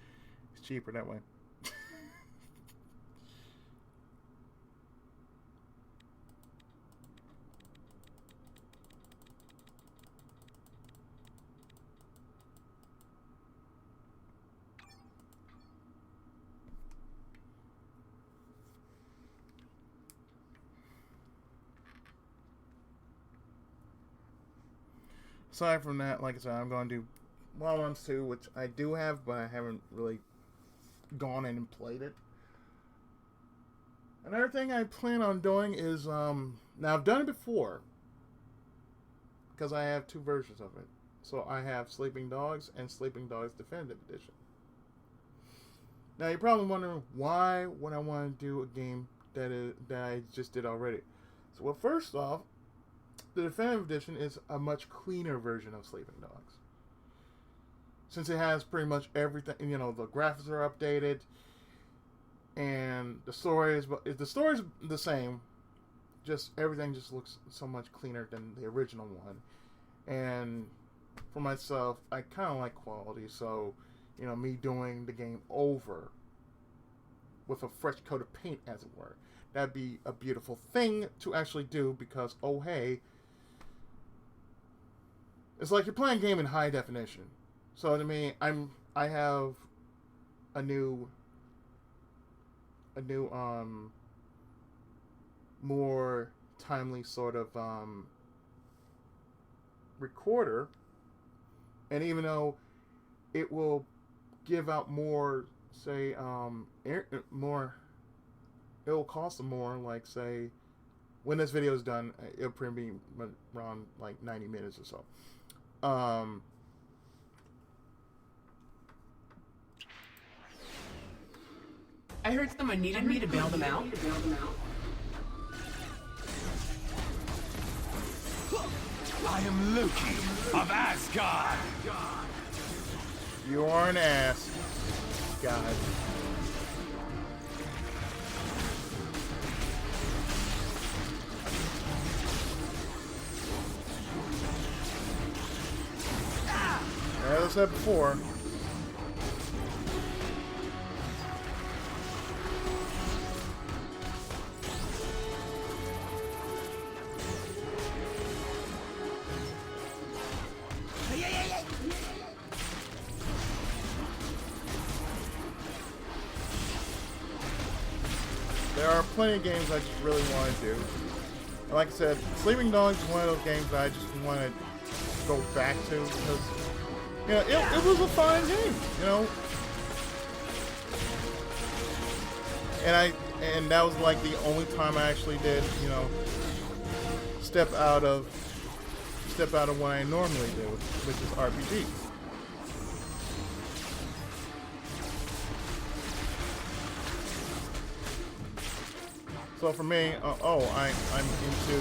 It's cheaper that way. Aside from that, like I said, I'm going to do Wildlands 2, which I do have, but I haven't really gone in and played it. Another thing I plan on doing is, now I've done it before, because I have two versions of it. So I have Sleeping Dogs and Sleeping Dogs Definitive Edition. Now you're probably wondering, why would I want to do a game that I just did already? So, well, first off, the Definitive Edition is a much cleaner version of Sleeping Dogs. Since it has pretty much everything, you know, the graphics are updated, and the story is the same, just everything just looks so much cleaner than the original one. And for myself, I kind of like quality, so, you know, me doing the game over with a fresh coat of paint, as it were, that'd be a beautiful thing to actually do, because, oh hey, it's like you're playing a game in high definition. So to me, I have a new more timely sort of recorder, and even though it will give out more, say, it will cost more, like, say, when this video is done, it'll probably be around like 90 minutes or so.
I heard someone needed me to bail them out.
I am Loki of Asgard.
You are an ass, God. As I said before, there are plenty of games I just really want to do. And like I said, Sleeping Dogs is one of those games that I just want to go back to, because, you know, it was a fine game, you know. And that was like the only time I actually did, you know, step out of what I normally do, which is RPG. So for me, I'm into,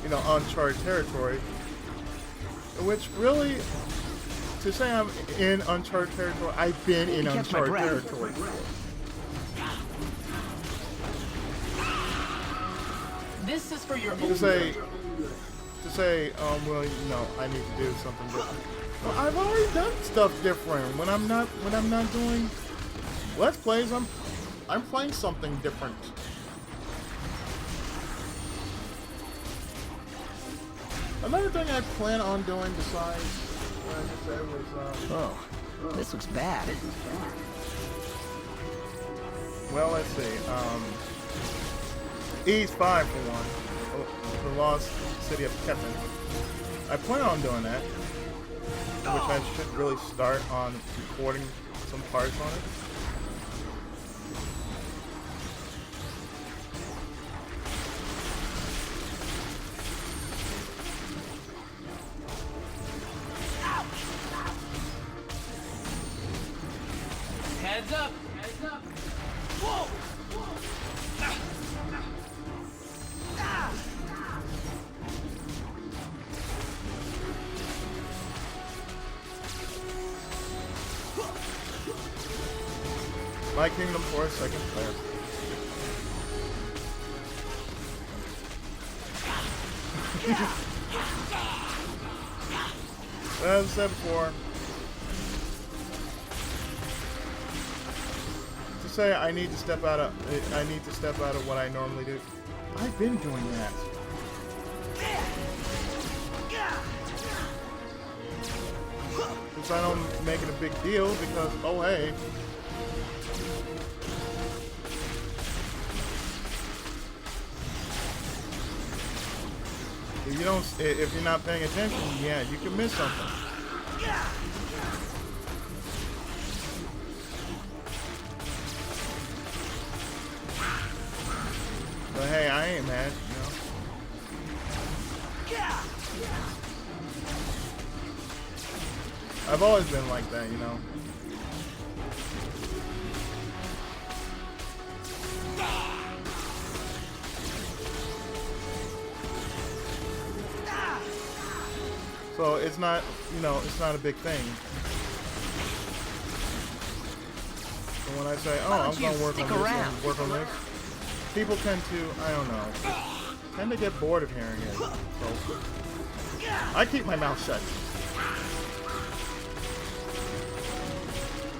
you know, uncharted territory, which really, to say I'm in uncharted territory, I've been in uncharted territory before.
This is for your
To say, well, you know, I need to do something different. Well, I've already done stuff different. When I'm not doing Let's Plays, I'm playing something different. Another thing I plan on doing besides what I just said was,
This looks bad.
well, let's see, Ease 5 for one, the Lost City of Ketan. I plan on doing that, which I should really start on recording some parts on it.
Heads up! Heads up! Whoa!
My Kingdom for a second player. But as I said before, to say I need to step out of what I normally do. I've been doing that. Since I don't make it a big deal because, oh hey. If you're not paying attention, yeah, you can miss something. But hey, I ain't mad, you know. I've always been like that, you know. So it's not, you know, it's not a big thing. So when I say, oh, I'm going to work on this and work on this, people tend to, I don't know, tend to get bored of hearing it. So I keep my mouth shut.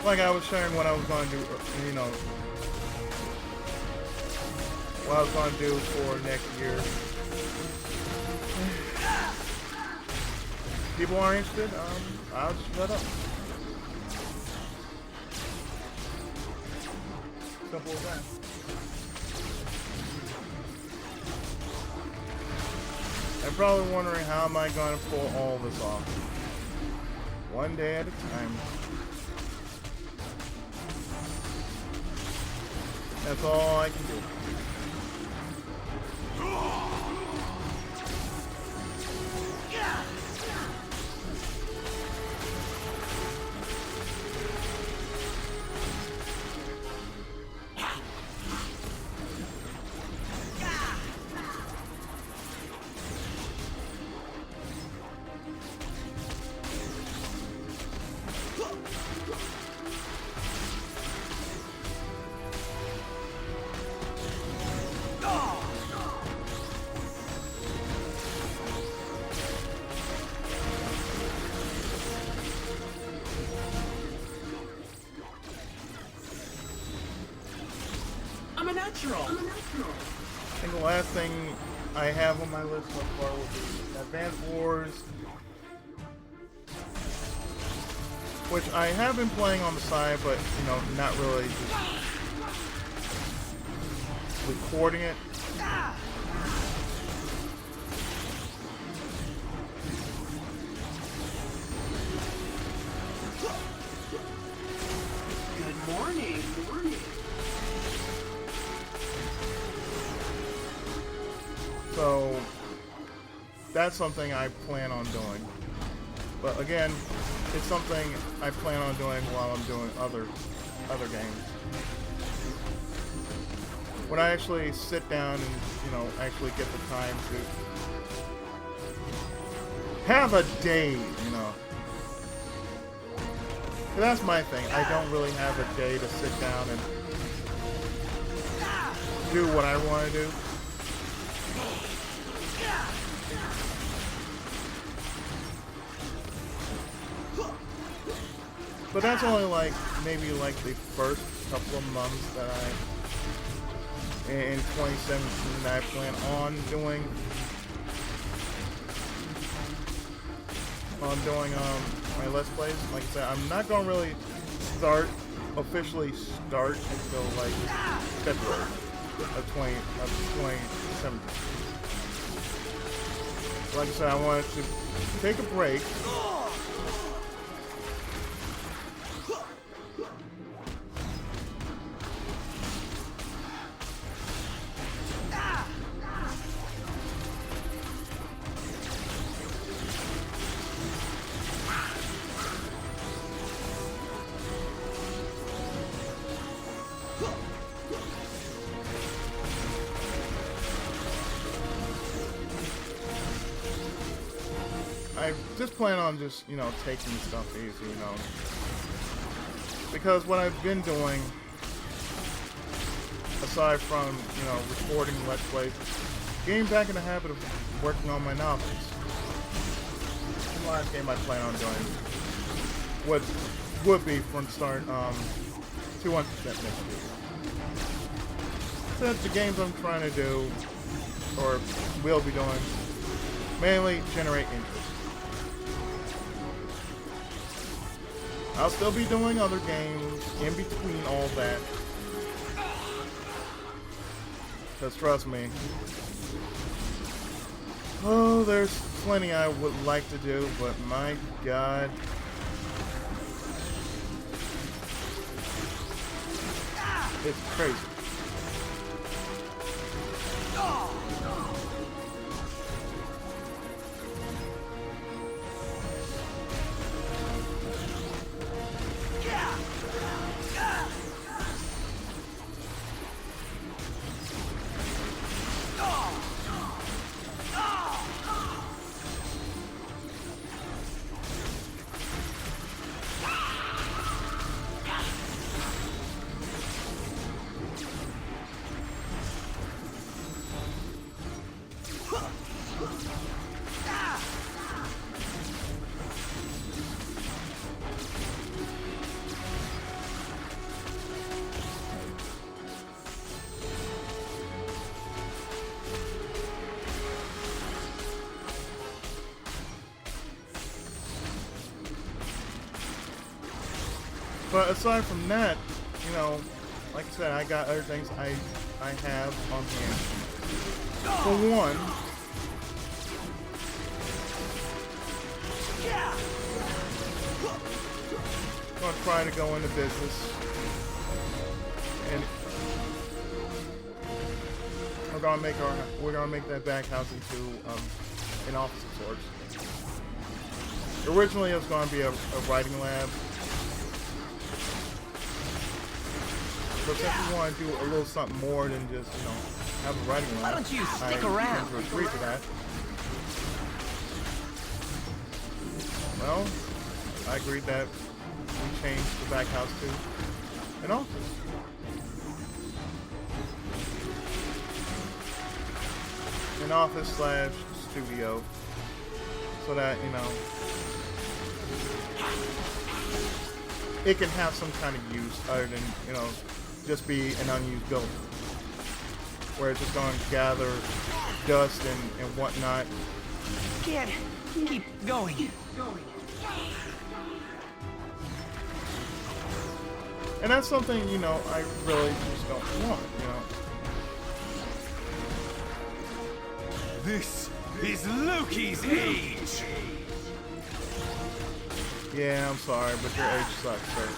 Like I was sharing what I was going to do, you know, what I was going to do for next year. People aren't interested, I'll just shut up. Simple as that. I'm probably wondering how am I going to pull all this off. One day at a time. That's all I can do.
I'm a natural.
I think the last thing I have on my list so far will be Advance Wars, which I have been playing on the side, but you know, not really just recording it.
Good morning.
So that's something I plan on doing. But again, it's something I plan on doing while I'm doing other games. When I actually sit down and, you know, actually get the time to have a day, you know. That's my thing. I don't really have a day to sit down and do what I want to do. But that's only like, maybe like the first couple of months that in 2017 I plan on doing my Let's Plays. Like I said, I'm not gonna really officially start until like February of 2017. Like I said, I wanted to take a break. I just plan on just, you know, taking stuff easy, you know. Because what I've been doing, aside from, you know, recording Let's Plays, getting back in the habit of working on my novels. the last game I plan on doing would be from start 200% next year. Since the games I'm trying to do, or will be doing, mainly generate interest. I'll still be doing other games in between all that. Because trust me, oh, there's plenty I would like to do, but my God. It's crazy. But aside from that, you know, like I said, I got other things I have on hand. For one, I'm gonna try to go into business, and we're gonna make that back house into an office of sorts. Originally, it was gonna be a writing lab. But since we want to do a little something more than just, you know, have a writing lab,
Why don't you stick around?
I agree to that. Well, I agreed that we changed the back house to an office. An office / studio. So that, you know, it can have some kind of use other than, you know, just be an unused building where it's just going to gather dust and whatnot.
Can't keep going.
And that's something, you know, I really just don't want, you know.
This is Loki's age!
Yeah, I'm sorry, but your age sucks, sir.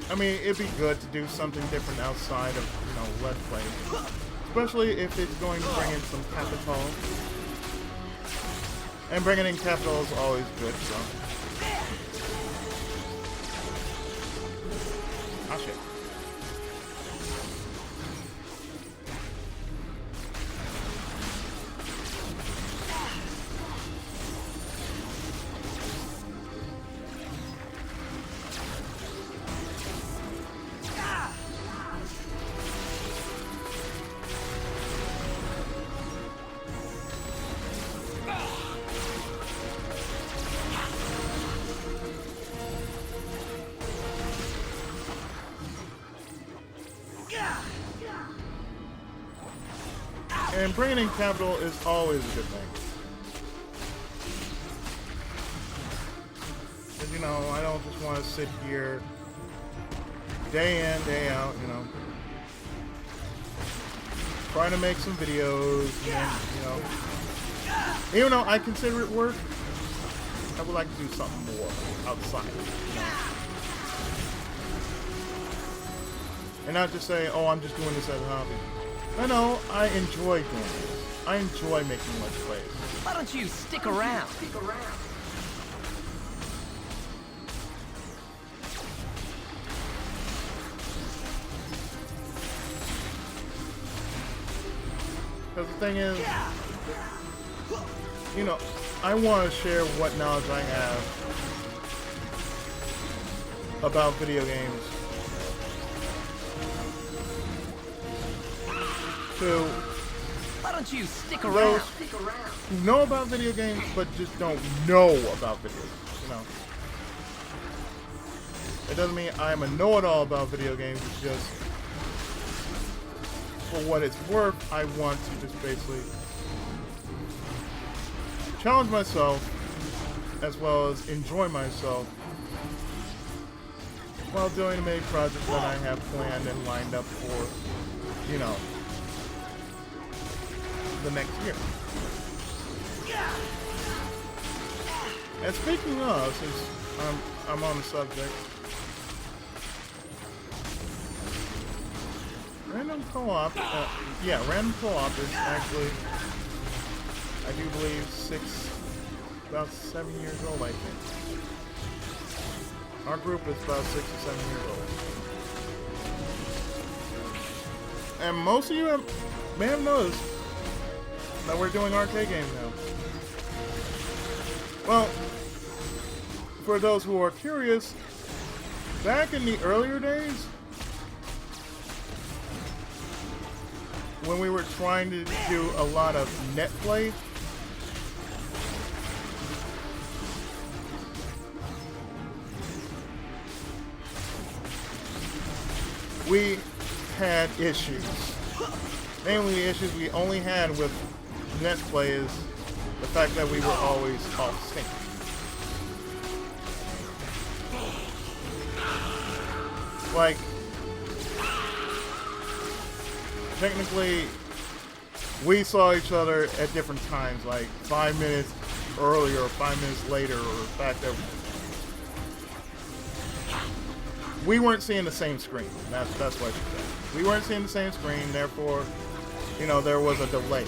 I mean, it'd be good to do something different outside of, you know, Let's Play. Especially if it's going to bring in some capital. And bringing in capital is always good, so. Ah, shit. And bringing in capital is always a good thing. Because, you know, I don't just want to sit here day in, day out, you know, trying to make some videos, and, you know, even though I consider it work, I would like to do something more outside, you know? And not just say, oh, I'm just doing this as a hobby. I know, I enjoy doing this. I enjoy making Let's Plays.
Why don't you stick around?
Because the thing is, you know, I want to share what knowledge I have about video games to
Why don't you stick
those
around?
who know about video games but just don't know about video games, you know. It doesn't mean I'm a know-it-all about video games, it's just for what it's worth, I want to just basically challenge myself as well as enjoy myself while doing many projects that I have planned and lined up for, you know, the next year. And speaking of, since I'm on the subject, random co-op, random co-op is actually, I do believe, about 7 years old, I think. Our group is about 6 or 7 years old. And most of you may have noticed that we're doing arcade games now. Well, for those who are curious, back in the earlier days, when we were trying to do a lot of net play, we had issues. Mainly the issues we only had with net play is the fact that we were always off sync. Like, technically, we saw each other at different times, like 5 minutes earlier or 5 minutes later, or the fact that we weren't seeing the same screen. That's what she said. We weren't seeing the same screen, therefore, you know, there was a delay.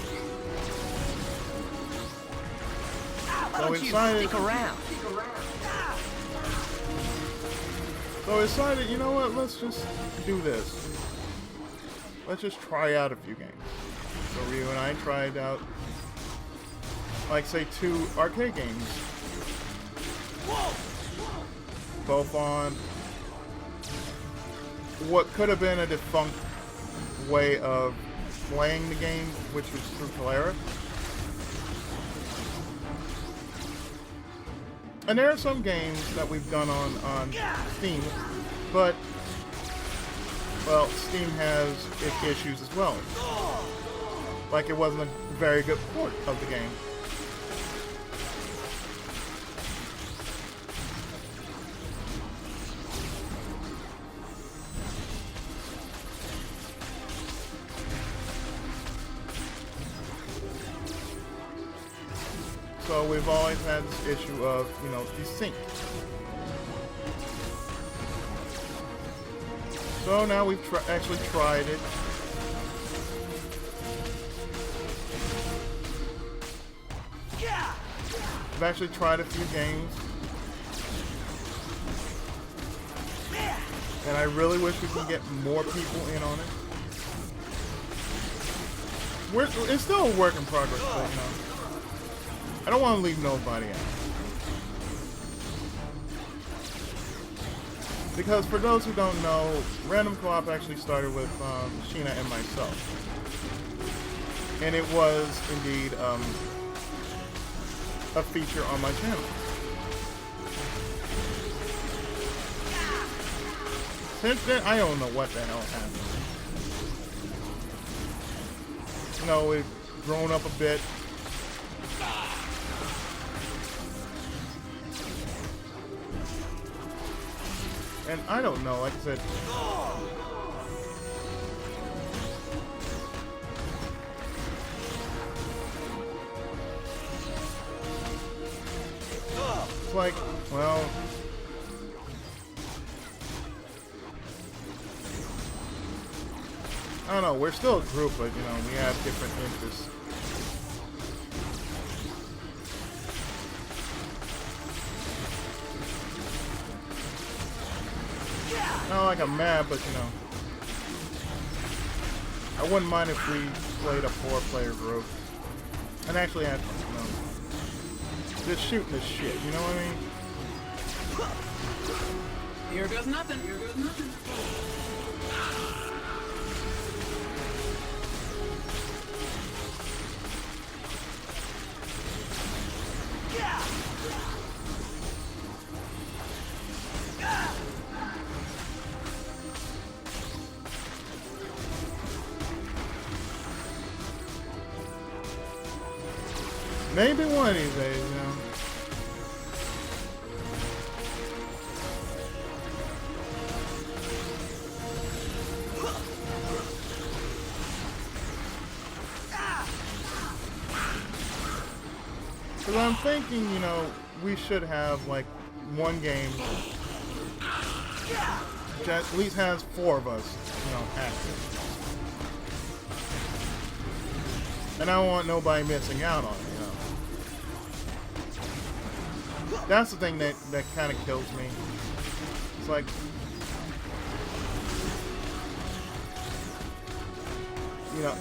Why don't you stick around?
So we decided, you know what, let's just do this. Let's just try out a few games. So Ryu and I tried out, like, say, 2 arcade games. Both on what could have been a defunct way of playing the game, which was through Polara. And there are some games that we've done on Steam, but, well, Steam has its issues as well. Like, it wasn't a very good port of the game. So we've always had this issue of, you know, desync. So now we've actually tried it. We've actually tried a few games. And I really wish we could get more people in on it. It's still a work in progress, but, you know, I don't want to leave nobody out. Because for those who don't know, Random Co-op actually started with Sheena and myself. And it was indeed a feature on my channel. Since then, I don't know what the hell happened. You know, we've grown up a bit. And I don't know, like I said, it's like, well, I don't know, we're still a group, but, you know, we have different interests. Not like I'm mad, but, you know, I wouldn't mind if we played a 4-player group. And actually had, you know, just shooting this shit. You know what I mean?
Here goes nothing. Here goes nothing.
Maybe one of these days, you know. Because I'm thinking, you know, we should have like one game that at least has 4 of us, you know, active. And I don't want nobody missing out on it, you know. That's the thing that kind of kills me. It's like, you know,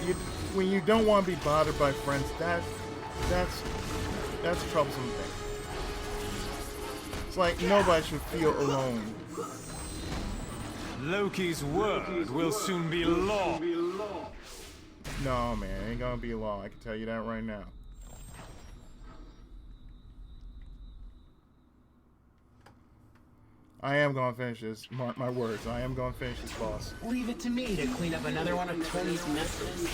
when you don't want to be bothered by friends, that's a troublesome thing. It's like nobody should feel alone.
Loki's word will soon be law.
No, man, it ain't gonna be law. I can tell you that right now. I am gonna finish this. Mark my words. I am gonna finish this, boss.
Leave it to me to clean up another one of Tony's messes.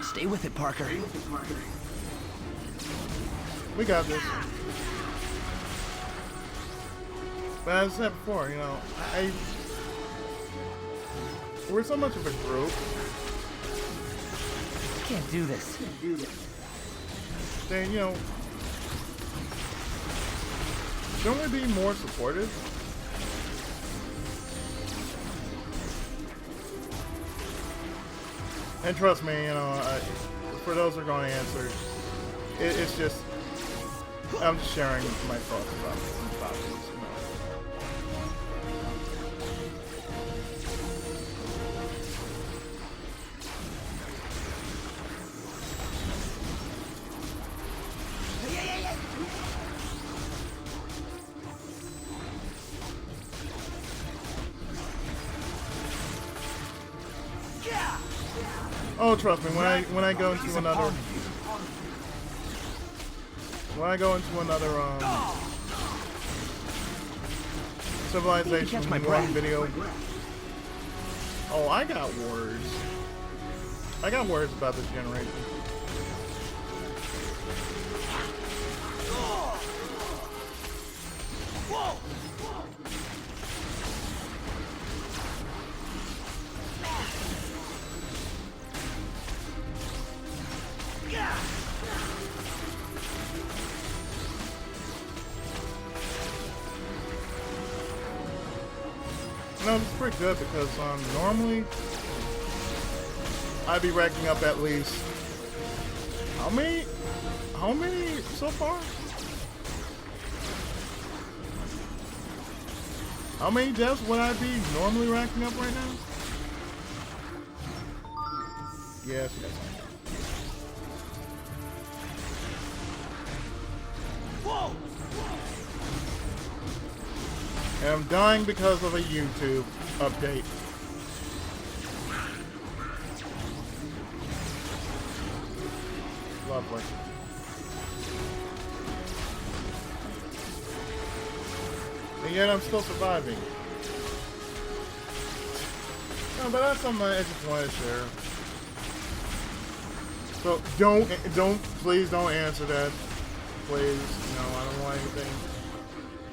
Stay with it, Parker.
We got this. But as I said before, you know, we're so much of a group.
I can't do this.
Then, you know, don't we be more supportive? And trust me, you know, for those who are going to answer, it's just, I'm just sharing my thoughts about some topics, you know. Oh, trust me, when I go into another Civilization one video. Oh, I got words. I got words about this generation. No, it's pretty good because normally I'd be racking up at least how many so far? How many deaths would I be normally racking up right now? Yes, yes.
Whoa!
And I'm dying because of a YouTube update. Lovely. And yet I'm still surviving. No, but that's something I just want to share. So please don't answer that. Please, no, I don't want anything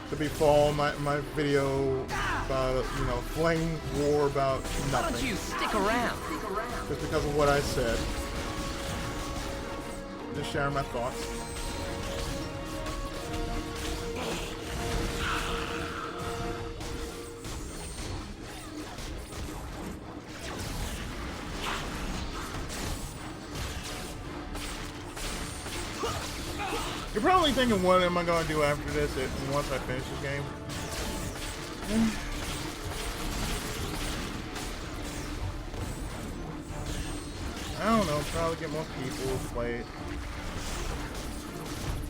to befall my video about, you know, flame war about nothing.
Why don't you stick around?
Just because of what I said. Just sharing my thoughts. You're probably thinking, what am I going to do after this once I finish this game? I don't know, probably get more people to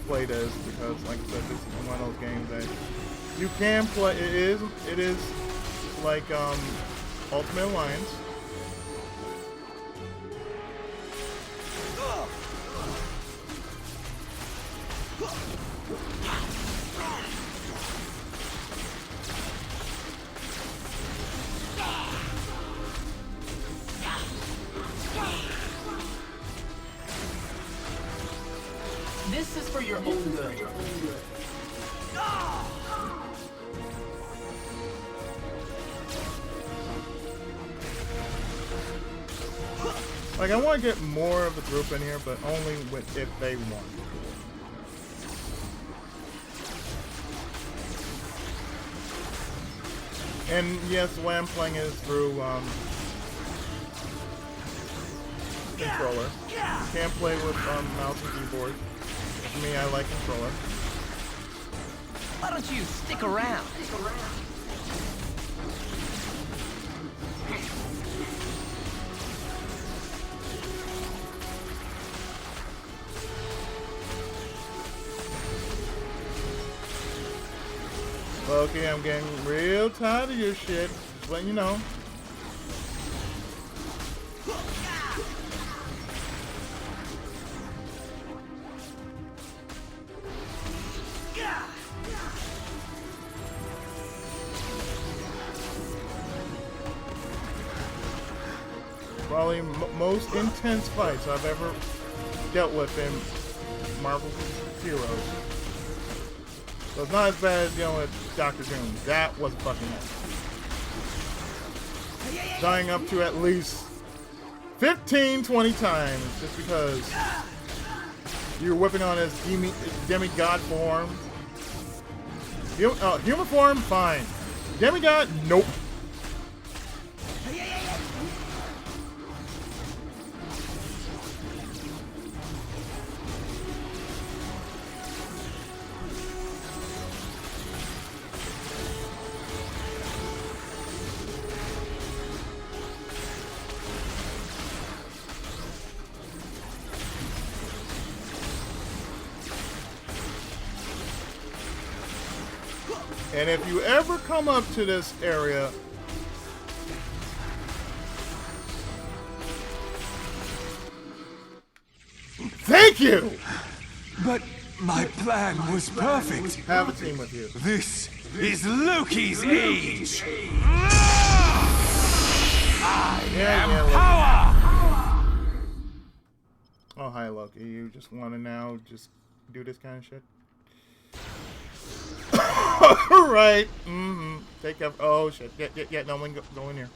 play this, because like I said, this is one of those games that you can play. It is like Ultimate Alliance.
This is for your own good.
Like, I want to get more of the group in here, but only if they want. And yes, the way I'm playing is through controller. You can't play with mouse and keyboard. For me, I like controller.
Why don't you stick around?
Loki, I'm getting real tired of your shit. Just letting you know. Probably most intense fights I've ever dealt with in Marvel Heroes. So it's not as bad as dealing with Dr. Doom. That was fucking nice. Dying up to at least 15, 20 times just because you're whipping on his demigod form. Human form, fine. Demigod, nope. And if you ever come up to this area, thank you!
But my plan was perfect.
Have a team with you.
This is Loki's age. I am power!
Oh, hi, Loki. You just want to now just do this kind of shit? Right. Mm-hmm. Take up. Oh, shit. Yeah. No one go in here.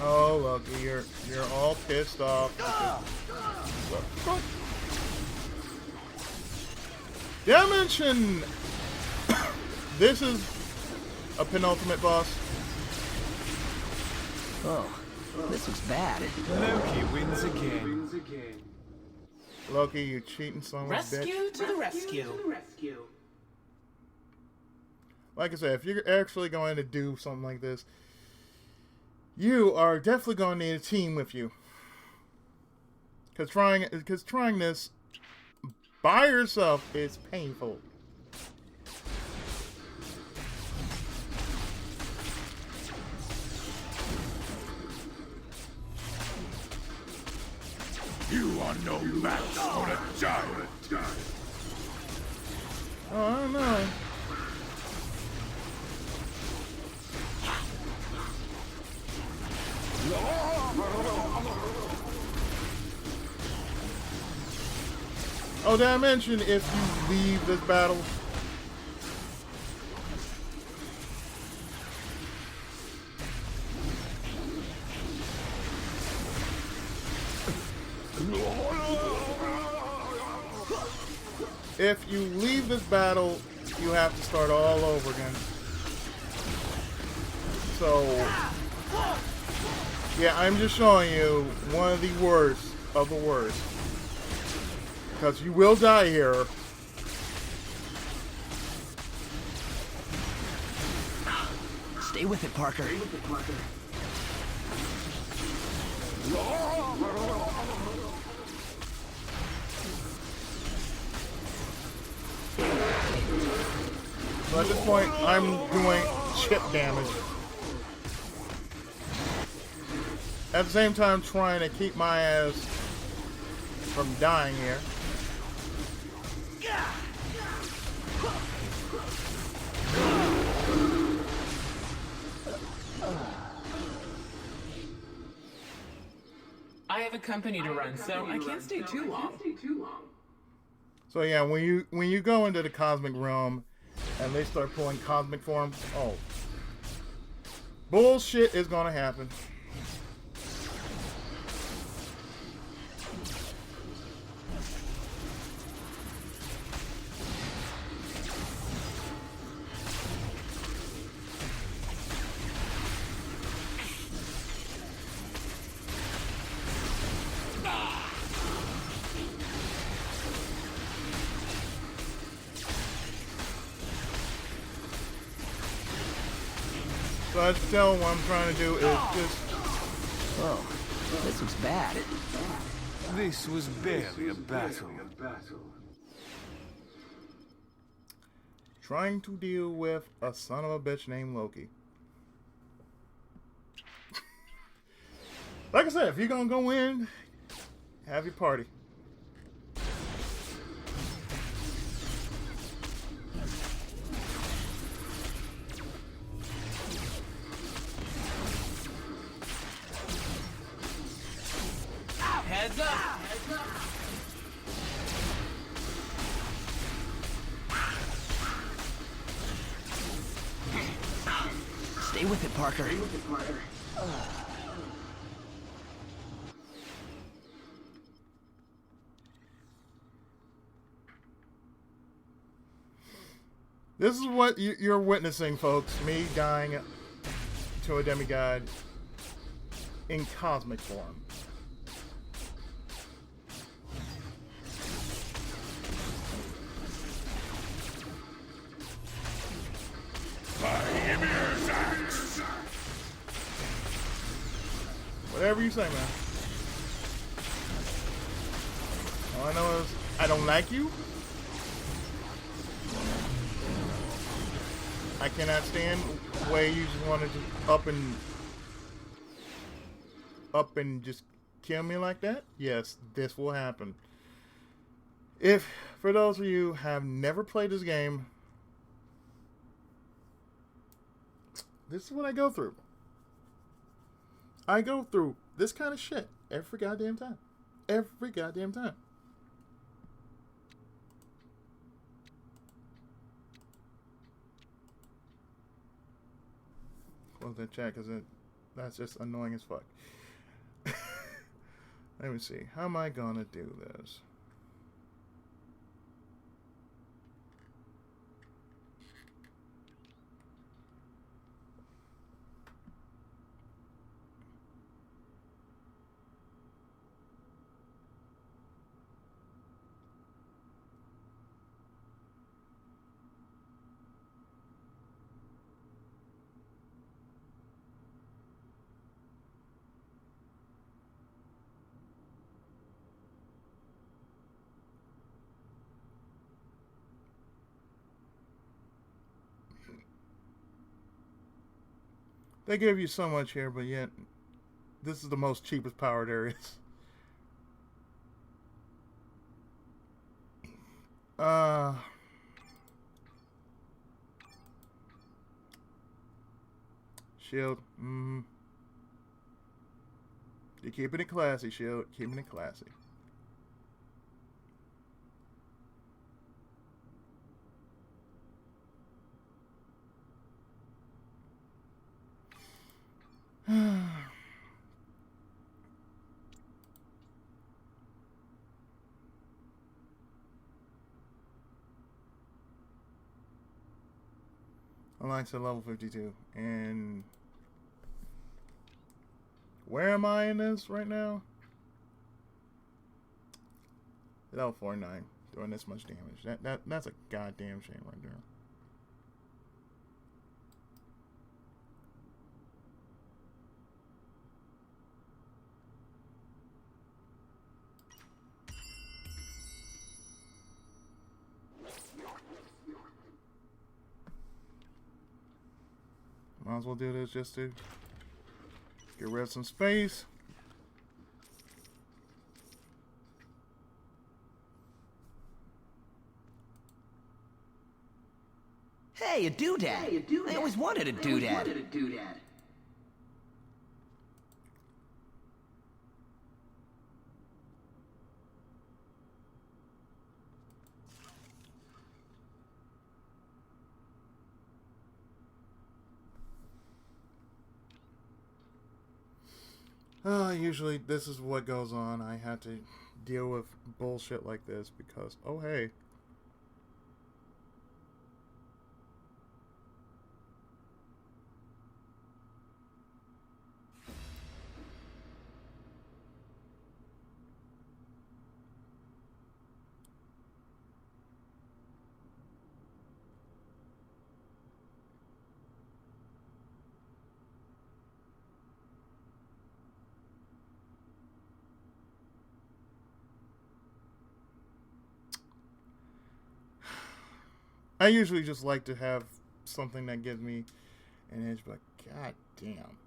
Oh, Loki, you're all pissed off. What? Did I mention this is a penultimate boss?
Oh, this was bad.
Loki wins again.
Loki, you cheating son of a bitch.
Rescue to the rescue.
Like I said, if you're actually going to do something like this, you are definitely going to need a team with you. Because trying this by yourself is painful.
You are no match for a giant.
Oh, I don't know. Oh, did I mention if you leave this battle? If you leave this battle, you have to start all over again. So Yeah, I'm just showing you one of the worst of the worst. Because you will die here.
Stay with it, Parker.
So at this point, I'm doing chip damage. At the same time, trying to keep my ass from dying here.
I have a company to run, so I can't stay too long.
So yeah, when you go into the cosmic realm and they start pulling cosmic forms, oh, bullshit is gonna happen. So as you tell, what I'm trying to do is just...
Oh, this was bad.
This was barely a battle.
trying to deal with a son of a bitch named Loki. Like I said, if you're gonna go in, have your party.
Heads up! Heads up!
Stay with it, Parker.
This is what you're witnessing, folks. Me dying to a demigod in cosmic form. Whatever you say, man. All I know is I don't like you. I cannot stand the way you just want to just up and just kill me like that. Yes, this will happen. If, for those of you who have never played this game, this is what I go through. I go through this kind of shit every goddamn time. Every goddamn time. Close that chat because that's just annoying as fuck. Let me see. How am I gonna do this? They give you so much here, but yet this is the most cheapest powered areas. Shield. You're keeping it classy, Shield. Keeping it classy. Alliance at level 52. And Where am I in this right now? Level 49. Doing this much damage. That's a goddamn shame right there. Might as well do this just to get rid of some space.
Hey, a doodad. I always wanted a doodad.
Usually this is what goes on. I had to deal with bullshit like this because, oh hey. I usually just like to have something that gives me an edge, but god damn.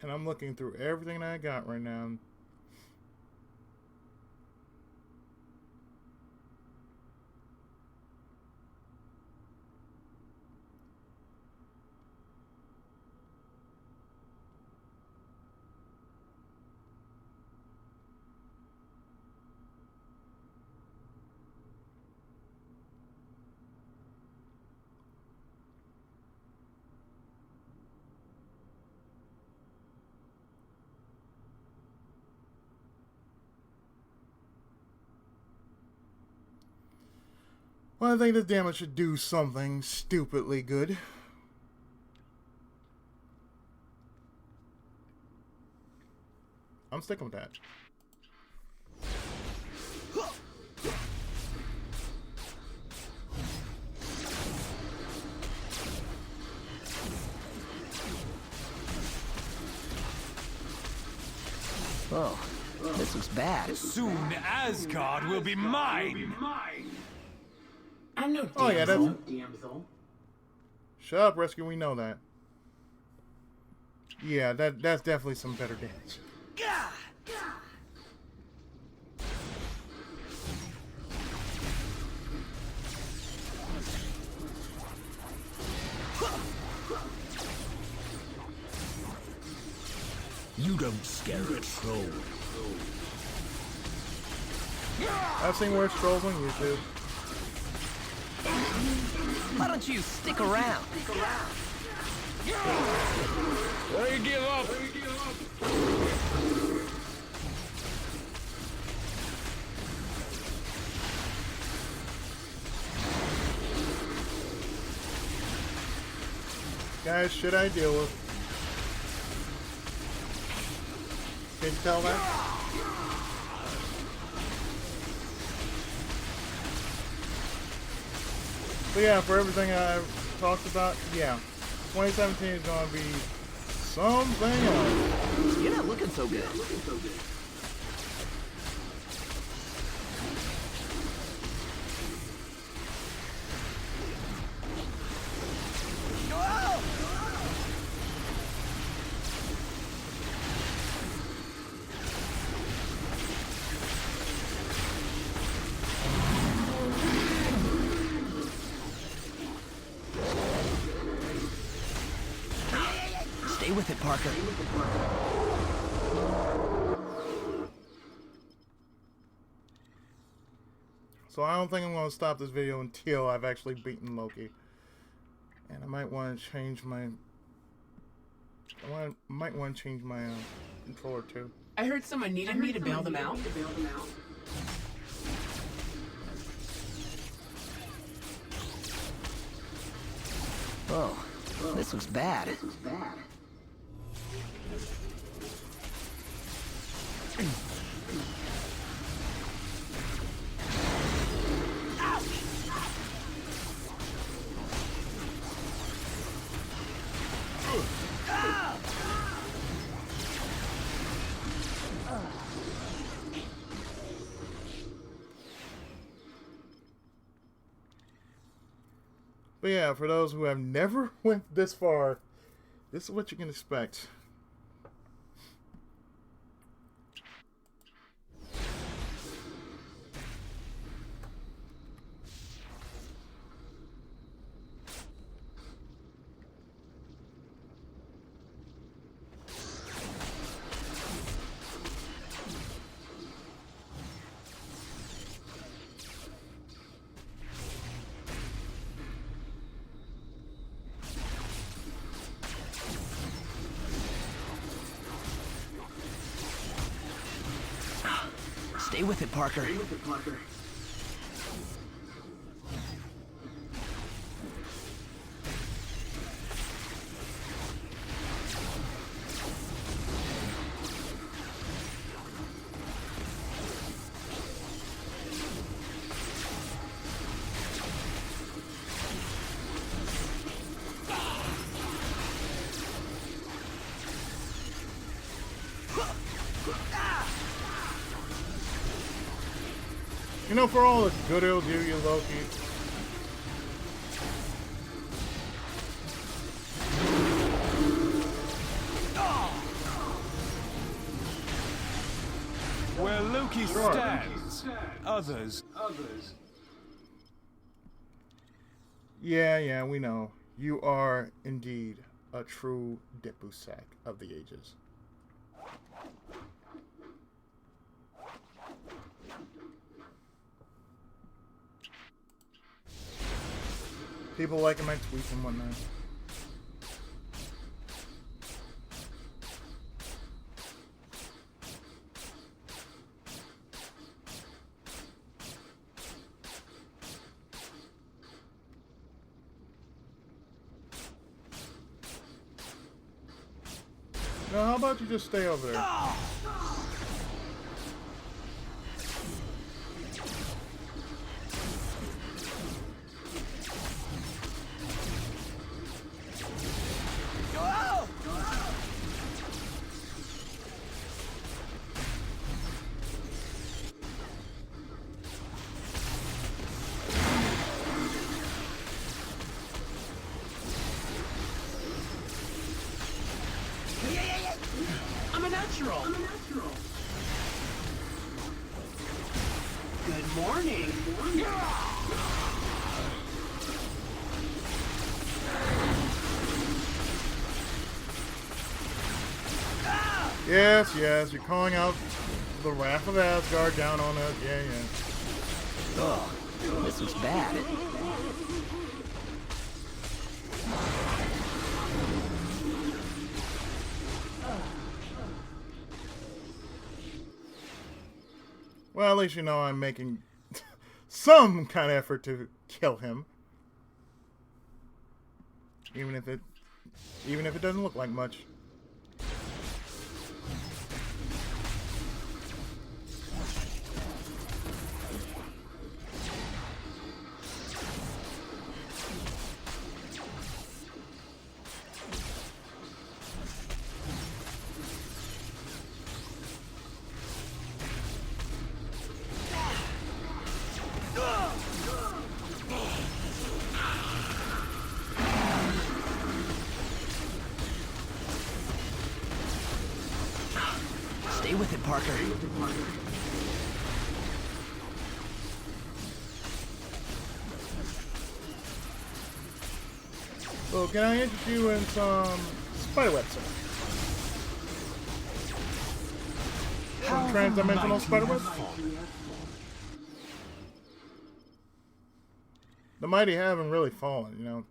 And I'm looking through everything that I got right now. Well, I think this damage should do something stupidly good. I'm sticking with that.
Oh, this looks bad.
Soon Asgard will be mine.
I'm no damsel.
Oh, yeah, that's-
damsel.
Shut up, Rescue. We know that. Yeah, that's definitely some better damage.
You don't scare a troll.
I've seen worse trolls on YouTube.
Why don't you stick around?
Why you give up?
Guys, should I deal with? Can you tell that? But yeah, for everything I've talked about, yeah, 2017 is going to be something else.
You're not looking so good. Stay with it, Parker.
So I don't think I'm going to stop this video until I've actually beaten Loki. And I might want to change my... might want to change my controller too.
I heard someone needed me to bail them out.
Whoa, this was bad.
But yeah, for those who have never went this far, this is what you can expect.
Stay with it, Parker.
You know, for all the good it'll do you, Loki.
Where Loki stands, others.
Yeah, we know. You are indeed a true douchebag of the ages. People liking my tweets and whatnot. Now, how about you just stay over there?
I'm a natural. Good morning.
Yes, you're calling out the wrath of Asgard down on us. Yeah.
Oh, this was bad.
Well, at least you know I'm making some kind of effort to kill him. Even if it doesn't look like much.
Stay with it, Parker.
So can I interest you in some Spiderweb, sir. Transdimensional spiderweb. The mighty haven't really fallen, you know.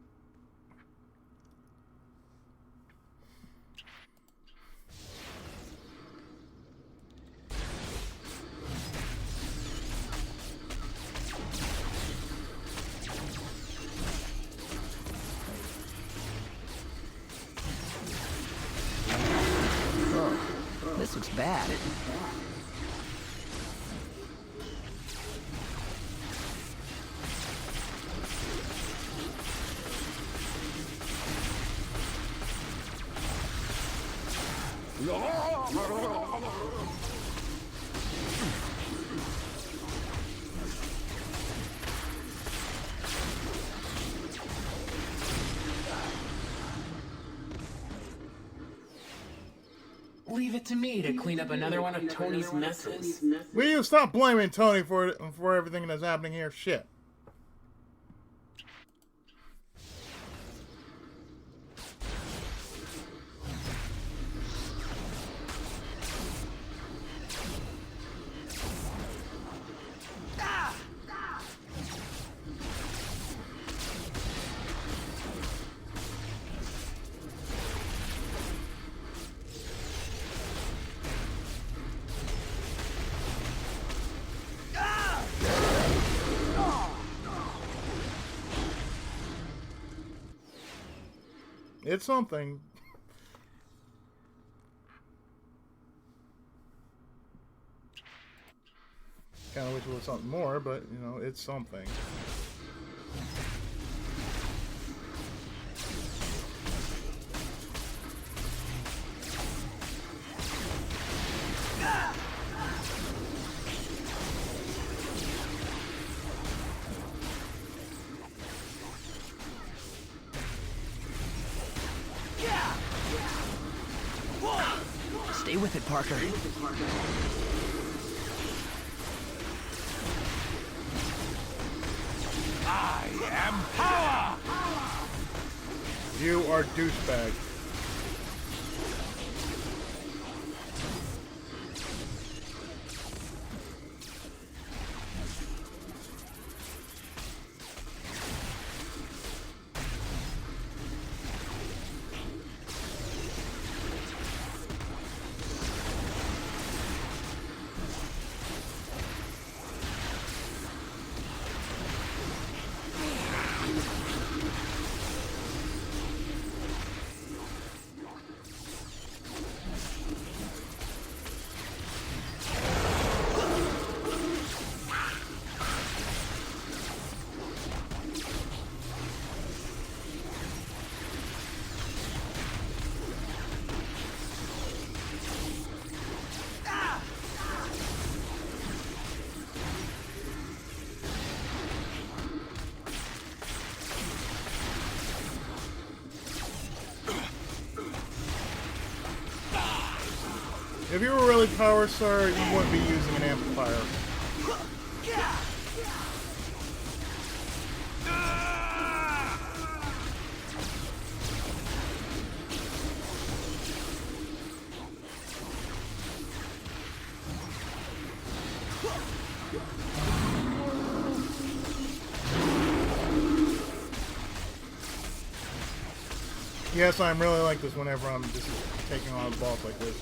This looks bad.
Leave it to me to clean up another one of Tony's messes.
Will you stop blaming Tony for everything that's happening here? Shit. It's something. Kind of wish it was something more, but, you know, it's something.
Stay with it, Parker.
I am power!
You are douchebag. If you were really power star, you wouldn't be using an amplifier. Yes, I'm really like this whenever I'm just taking on a boss like this.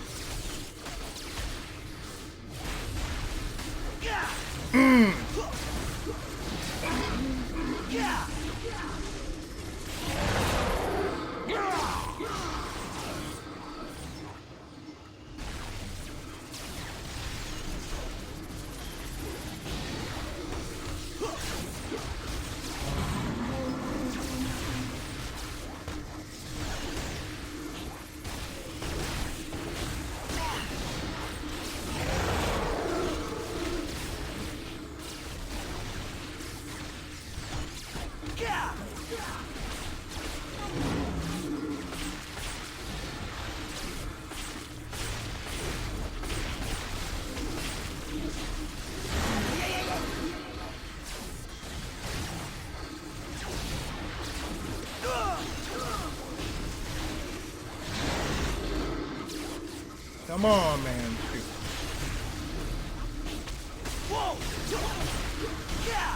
Come on, man.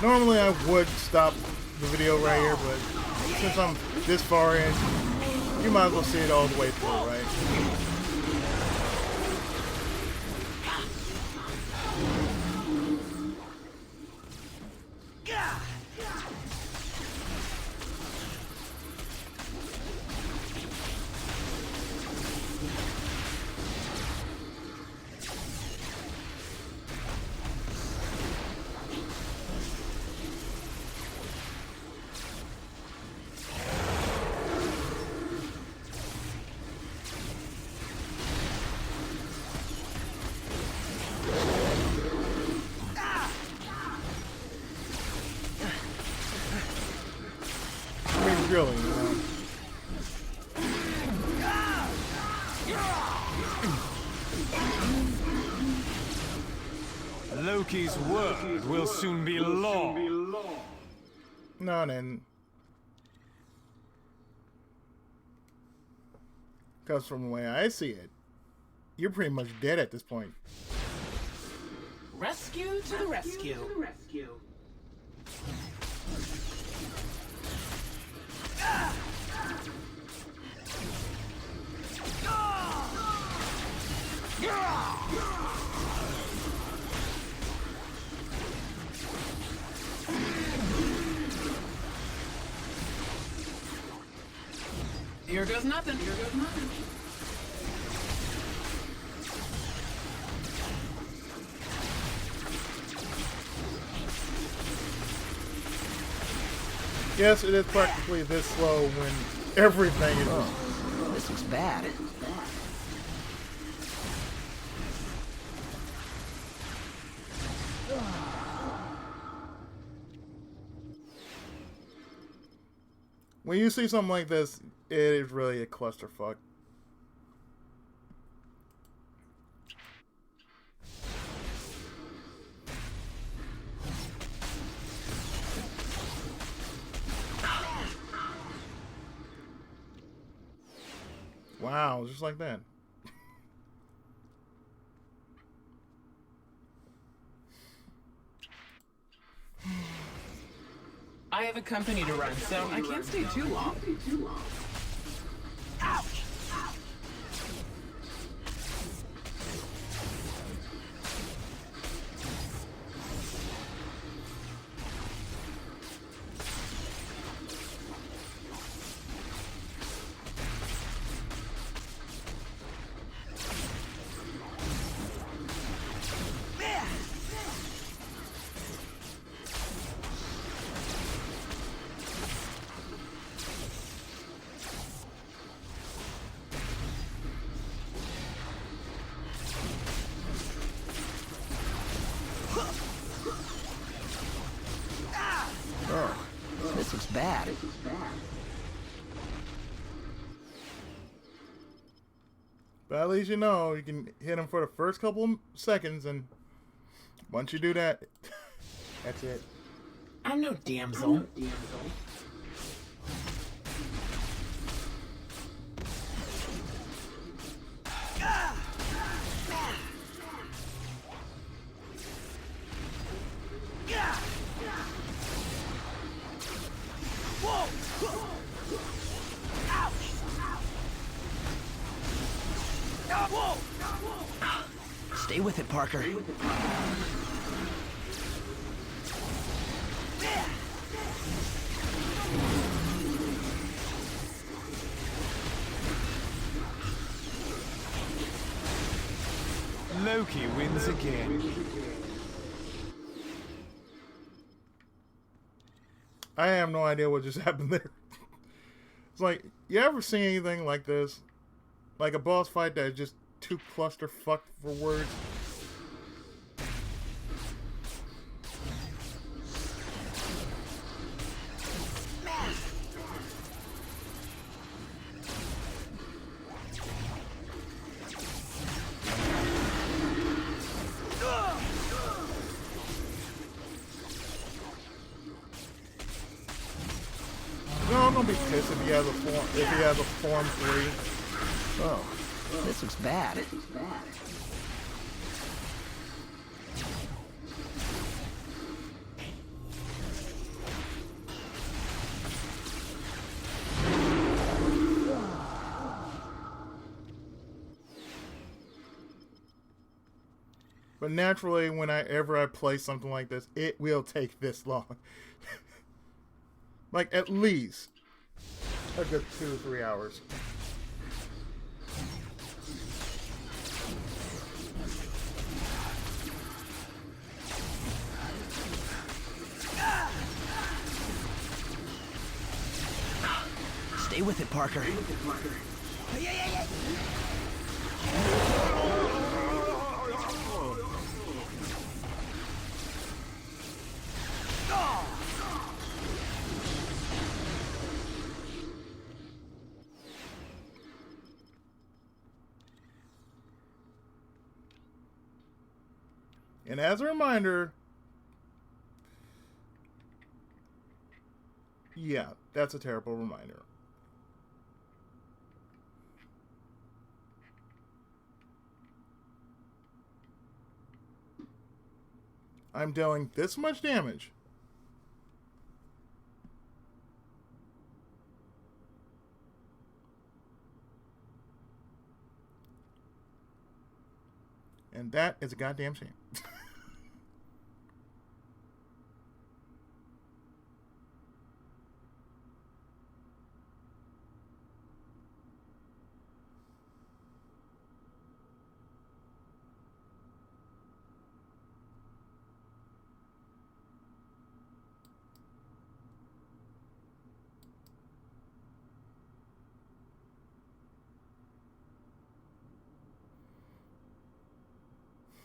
Normally I would stop the video right here, but since I'm this far in, you might as well see it all the way through, right? Really, you know.
Loki's word will soon be law.
No, then. Because from the way I see it, you're pretty much dead at this point.
Rescue to the rescue. Here goes nothing.
Yes, it is practically this slow when everything is.
Oh, this looks bad.
When you see something like this, it is really a clusterfuck. Wow, just like that.
I have a company to run, so I can't stay too long. Ouch!
Oh, this looks bad.
But at least you know you can hit him for the first couple of seconds, and once you do that, that's it.
I'm no damsel.
Stay with it, Parker.
Loki wins again.
I have no idea what just happened there. It's like, you ever seen anything like this? Like a boss fight that is just too clusterfuck for words? No, I'm gonna be pissed if he has a form 3.
Oh, This looks bad.
But naturally, whenever I play something like this, it will take this long. Like, at least a good 2 or 3 hours.
Stay with it, Parker.
And as a reminder, yeah, that's a terrible reminder. I'm dealing this much damage. And that is a goddamn shame.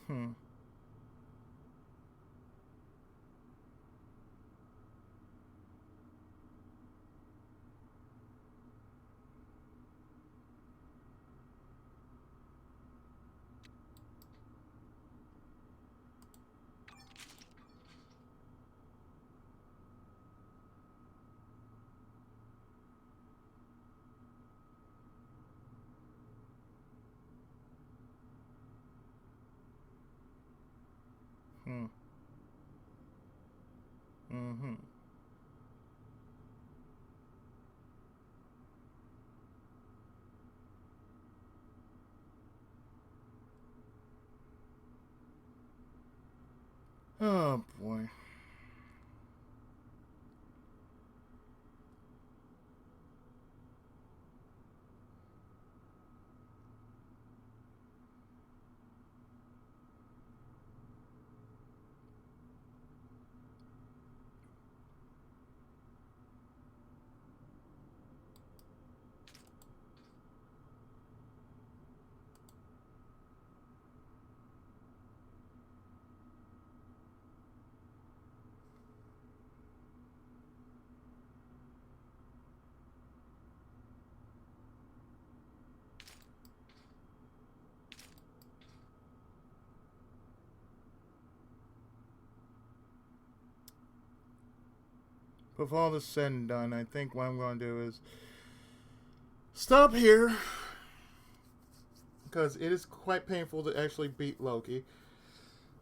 Hmm. Hmm. Mm-hmm. Oh boy. With all this said and done, I think what I'm going to do is stop here, because it is quite painful to actually beat Loki,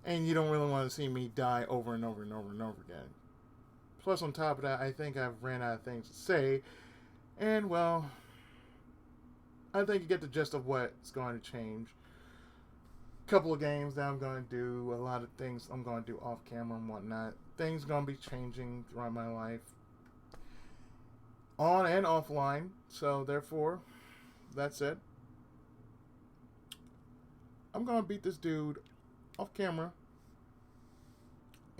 and you don't really want to see me die over and over and over and over again. Plus, on top of that, I think I've ran out of things to say, and well, I think you get the gist of what's going to change. A couple of games that I'm going to do, a lot of things I'm going to do off camera and whatnot. Things going to be changing throughout my life, on and offline. So therefore, that's it. I'm going to beat this dude off camera,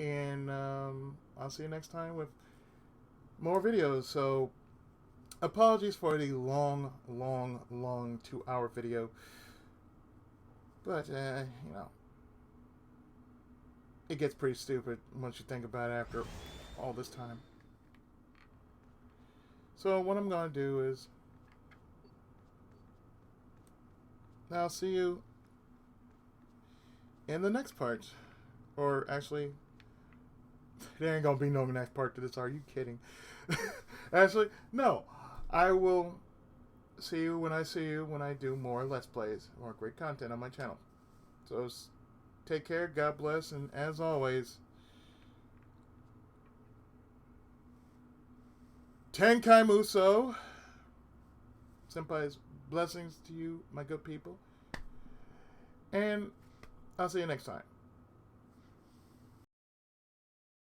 and I'll see you next time with more videos. So apologies for the long 2-hour video, but you know, it gets pretty stupid once you think about it after all this time. So what I'm going to do is, I'll see you in the next part. Or actually, there ain't going to be no next part to this. Are you kidding? Actually, no. I will see you when I do more Let's Plays, more great content on my channel. So take care, God bless, and as always, Tenkai Muso. Senpai's blessings to you, my good people. And I'll see you next time.